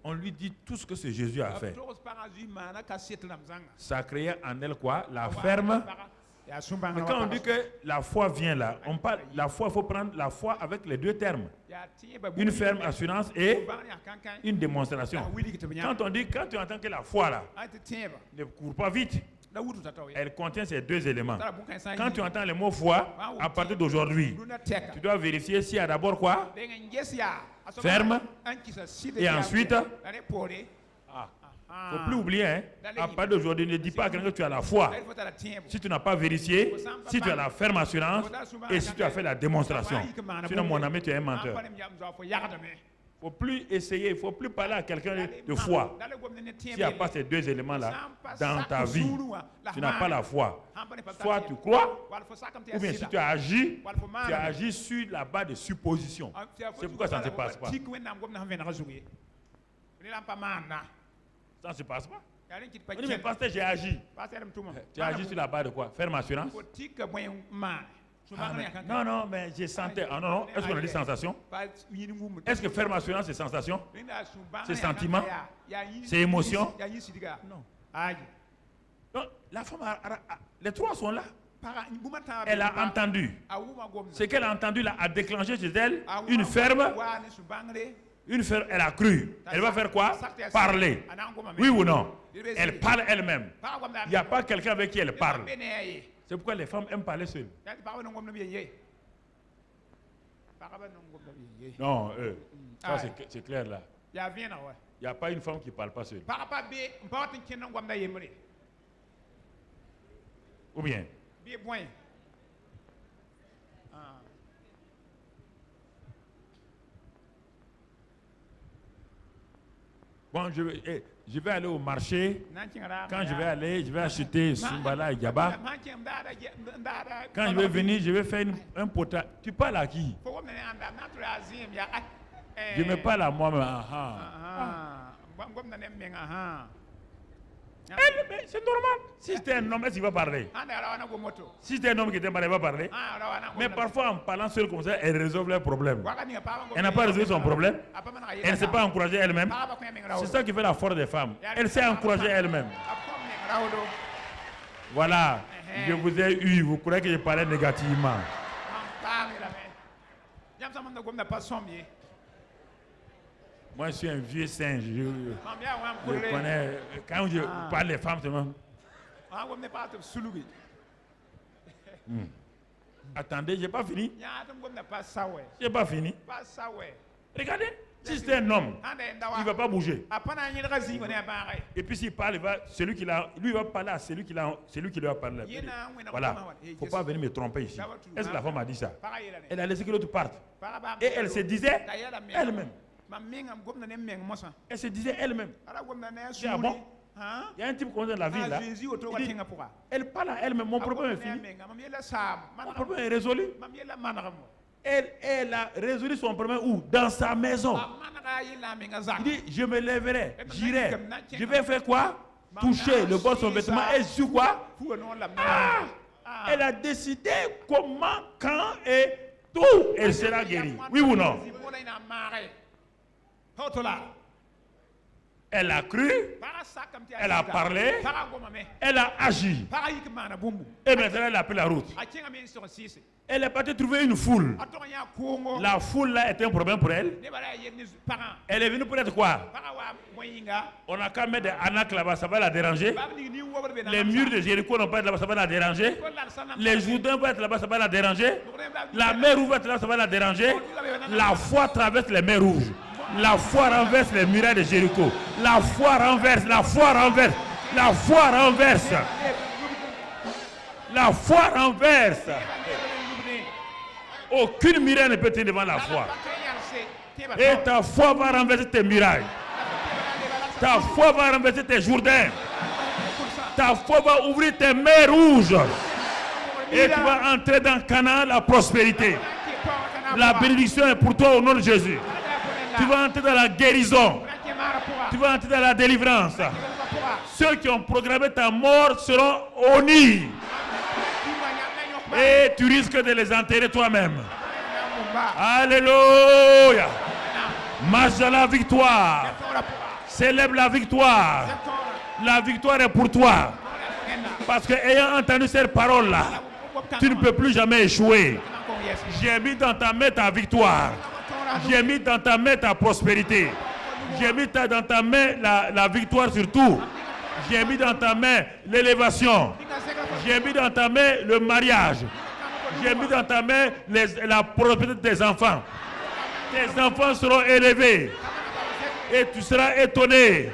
On lui dit tout ce que ce Jésus a fait. Ça a créé en elle quoi? La ferme. Mais quand on dit que la foi vient là, on parle, la foi, il faut prendre la foi avec les deux termes. Une ferme assurance et une démonstration. Quand on dit, quand tu entends que la foi là ne court pas vite, elle contient ces deux éléments. Quand tu entends le mot foi, à partir d'aujourd'hui, tu dois vérifier s'il y a d'abord quoi? Ferme. Et ensuite, il ne faut plus oublier, hein? À partir d'aujourd'hui, ne dis pas à quelqu'un que tu as la foi. Si tu n'as pas vérifié, si tu as la ferme assurance et si tu as fait la démonstration. Sinon, mon ami, tu es un menteur. Il ne faut plus essayer, il ne faut plus parler à quelqu'un de foi. S'il n'y a pas ces deux éléments-là dans ta vie, tu n'as pas la foi. Soit tu crois, ou bien si tu as agi sur la base de suppositions. C'est pourquoi ça ne se passe pas. Ça ne se passe pas. On dit, mais pasteur, j'ai agi. Tu as agi sur la base de quoi? Ferme assurance? Non, mais j'ai senti. Ah non. Est-ce qu'on a dit sensation? Est-ce que ferme assurance, c'est sensation? C'est sentiment? C'est émotion? Non. Donc, la femme, les trois sont là. Elle a entendu. Ce qu'elle a entendu là a déclenché chez elle une ferme. Une ferme, elle a cru. Elle va faire quoi? Parler. Oui ou non? Elle parle elle-même. Il n'y a pas quelqu'un avec qui elle parle. C'est pourquoi les femmes aiment parler seules. Non, ça c'est clair là. Il n'y a pas une femme qui ne parle pas seule. Ou bien? Bon, je vais aller au marché. Quand je vais acheter Sumbala et Gaba. Quand je vais venir, je vais faire un potage. Tu parles à qui? Je me parle à moi-même. C'est normal. Si c'était un homme, est-ce qu'il va parler? Si c'était un homme qui était marié, il va parler. Mais parfois, en parlant seul comme ça, elle résolve leurs problèmes. Elle n'a pas résolu son problème. Elle ne s'est pas encouragée elle-même. C'est ça qui fait la force des femmes. Elle s'est encouragée elle-même. Voilà. Je vous ai eu. Vous croyez que je parlais négativement? Moi, je suis un vieux singe. Je connais. Quand je parle des femmes, c'est moi. Attendez, je n'ai pas fini. Je n'ai pas fini. Regardez, si c'est un homme, il ne va pas bouger. Et puis s'il parle, lui va parler à celui qui lui a parlé. Voilà. Il ne faut pas venir me tromper ici. Est-ce que la femme a dit ça? Elle a laissé que l'autre parte. Et elle se disait elle-même. Elle se disait elle-même. Ah bon? Il y a un type comme ça dans la ville là. Elle parle à elle-même. Mon problème est fini. Mon problème est résolu. Elle a résolu son problème où? Dans sa maison. Il dit, je me lèverai, j'irai. Je vais faire quoi? Toucher le bord de son vêtement et sur quoi? Elle a décidé comment, quand et tout. Elle sera guérie. Oui ou non? Elle a cru, elle a parlé, elle a agi. Et maintenant elle a pris la route. Elle est partie trouver une foule. La foule là était un problème pour elle. Elle est venue pour être quoi? On a qu'à mettre des anacs là-bas, ça va la déranger. Les murs de Jéricho n'ont pas être là-bas, ça va la déranger. Les Jourdains vont être là-bas, ça va la déranger. La mer rouge va être là, ça va la déranger. La foi traverse les mers rouges. La foi renverse les murailles de Jéricho. La foi renverse, la foi renverse, la foi renverse. La foi renverse. Aucune muraille ne peut tenir devant la foi. Et ta foi va renverser tes murailles. Ta foi va renverser tes Jourdains. Ta foi va ouvrir tes mers rouges. Et tu vas entrer dans Canaan, la prospérité. La bénédiction est pour toi au nom de Jésus. Tu vas entrer dans la guérison. Tu vas entrer dans la délivrance. Ceux qui ont programmé ta mort seront honnis. Et tu risques de les enterrer toi-même. Alléluia. Marche à la victoire. Célèbre la victoire. La victoire est pour toi. Parce que ayant entendu cette parole-là, tu ne peux plus jamais échouer. J'ai mis dans ta main ta victoire. J'ai mis dans ta main ta prospérité. J'ai mis dans ta main la victoire sur tout. J'ai mis dans ta main l'élévation. J'ai mis dans ta main le mariage. J'ai mis dans ta main la prospérité de tes enfants. Tes enfants seront élevés. Et tu seras étonné.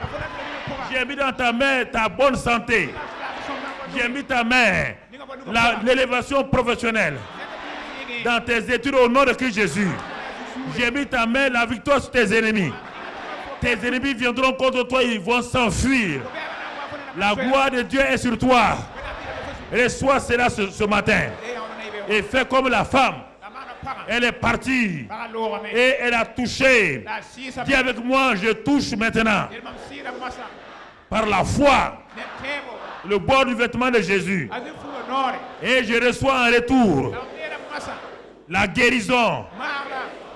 J'ai mis dans ta main ta bonne santé. J'ai mis ta main l'élévation professionnelle. Dans tes études au nom de Christ Jésus. J'ai mis ta main la victoire sur tes ennemis. Tes ennemis viendront contre toi, ils vont s'enfuir. La gloire de Dieu est sur toi. Reçois cela ce matin. Et fais comme la femme. Elle est partie. Et elle a touché. Dis avec moi, je touche maintenant. Par la foi. Le bord du vêtement de Jésus. Et je reçois en retour la guérison,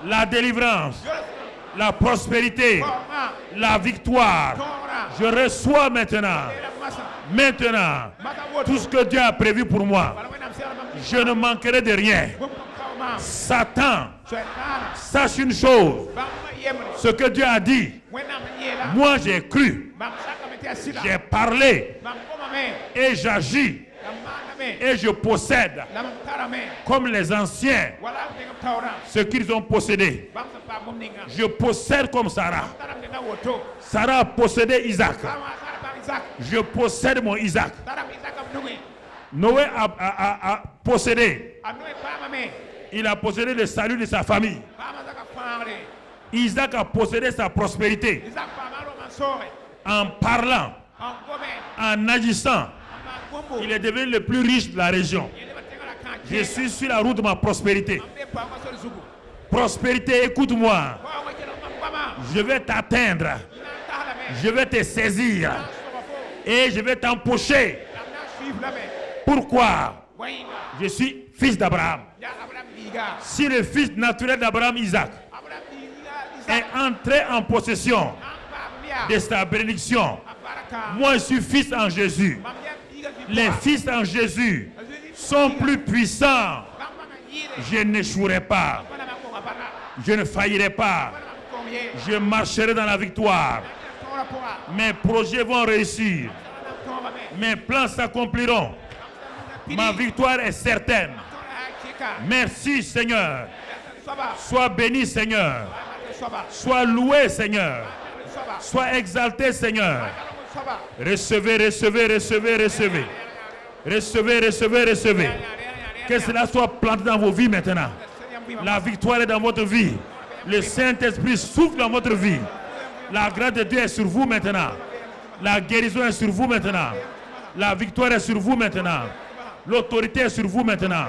la délivrance, la prospérité, la victoire. Je reçois maintenant tout ce que Dieu a prévu pour moi. Je ne manquerai de rien. Satan, sache une chose. Ce que Dieu a dit, moi j'ai cru, j'ai parlé et j'agis et je possède comme les anciens ce qu'ils ont possédé. Je possède comme Sarah. Sarah a possédé Isaac. Je possède mon Isaac. Noé a possédé. Il a possédé le salut de sa famille. Isaac a possédé sa prospérité. En parlant, en agissant, il est devenu le plus riche de la région. Je suis sur la route de ma prospérité. Prospérité, écoute-moi. Je vais t'atteindre. Je vais te saisir. Et je vais t'empocher. Pourquoi? Je suis fils d'Abraham. Si le fils naturel d'Abraham, Isaac, est entré en possession de sa bénédiction, moi je suis fils en Jésus. Les fils en Jésus sont plus puissants. Je n'échouerai pas. Je ne faillirai pas. Je marcherai dans la victoire. Mes projets vont réussir. Mes plans s'accompliront. Ma victoire est certaine. Merci Seigneur. Sois béni Seigneur. Sois loué Seigneur. Sois exalté Seigneur. Recevez, recevez, recevez, recevez. Recevez, recevez, recevez. Que cela soit planté dans vos vies maintenant. La victoire est dans votre vie. Le Saint-Esprit souffle dans votre vie. La grâce de Dieu est sur vous maintenant. La guérison est sur vous maintenant. La victoire est sur vous maintenant. L'autorité est sur vous maintenant.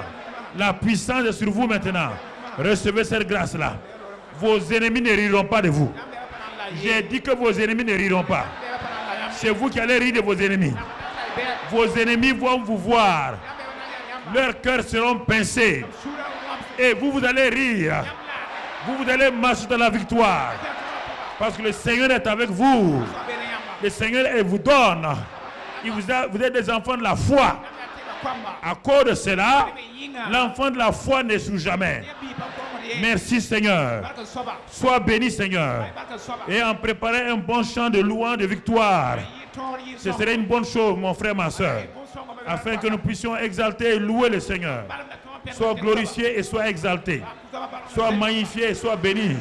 La puissance est sur vous maintenant. Recevez cette grâce-là. Vos ennemis ne riront pas de vous. J'ai dit que vos ennemis ne riront pas. C'est vous qui allez rire de vos ennemis. Vos ennemis vont vous voir. Leurs cœurs seront pincés. Et vous allez rire. Vous allez marcher dans la victoire. Parce que le Seigneur est avec vous. Le Seigneur vous donne. Vous êtes des enfants de la foi. À cause de cela, l'enfant de la foi n'échoue jamais. Merci Seigneur. Sois béni Seigneur. Et en préparant un bon chant de louange de victoire. Ce serait une bonne chose mon frère, ma soeur. Afin que nous puissions exalter et louer le Seigneur. Sois glorifié et sois exalté. Sois magnifié et sois béni.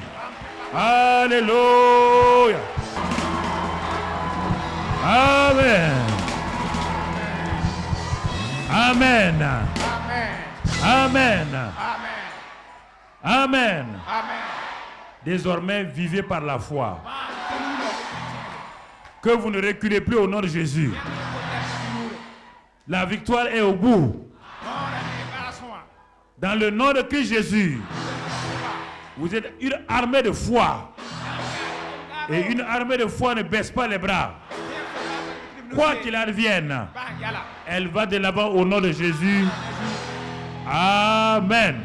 Alléluia. Amen. Amen. Amen. Amen. Désormais, vivez par la foi. Que vous ne reculez plus au nom de Jésus. La victoire est au bout. Dans le nom de Christ Jésus, vous êtes une armée de foi. Et une armée de foi ne baisse pas les bras. Quoi qu'il advienne, elle va de l'avant au nom de Jésus. Amen.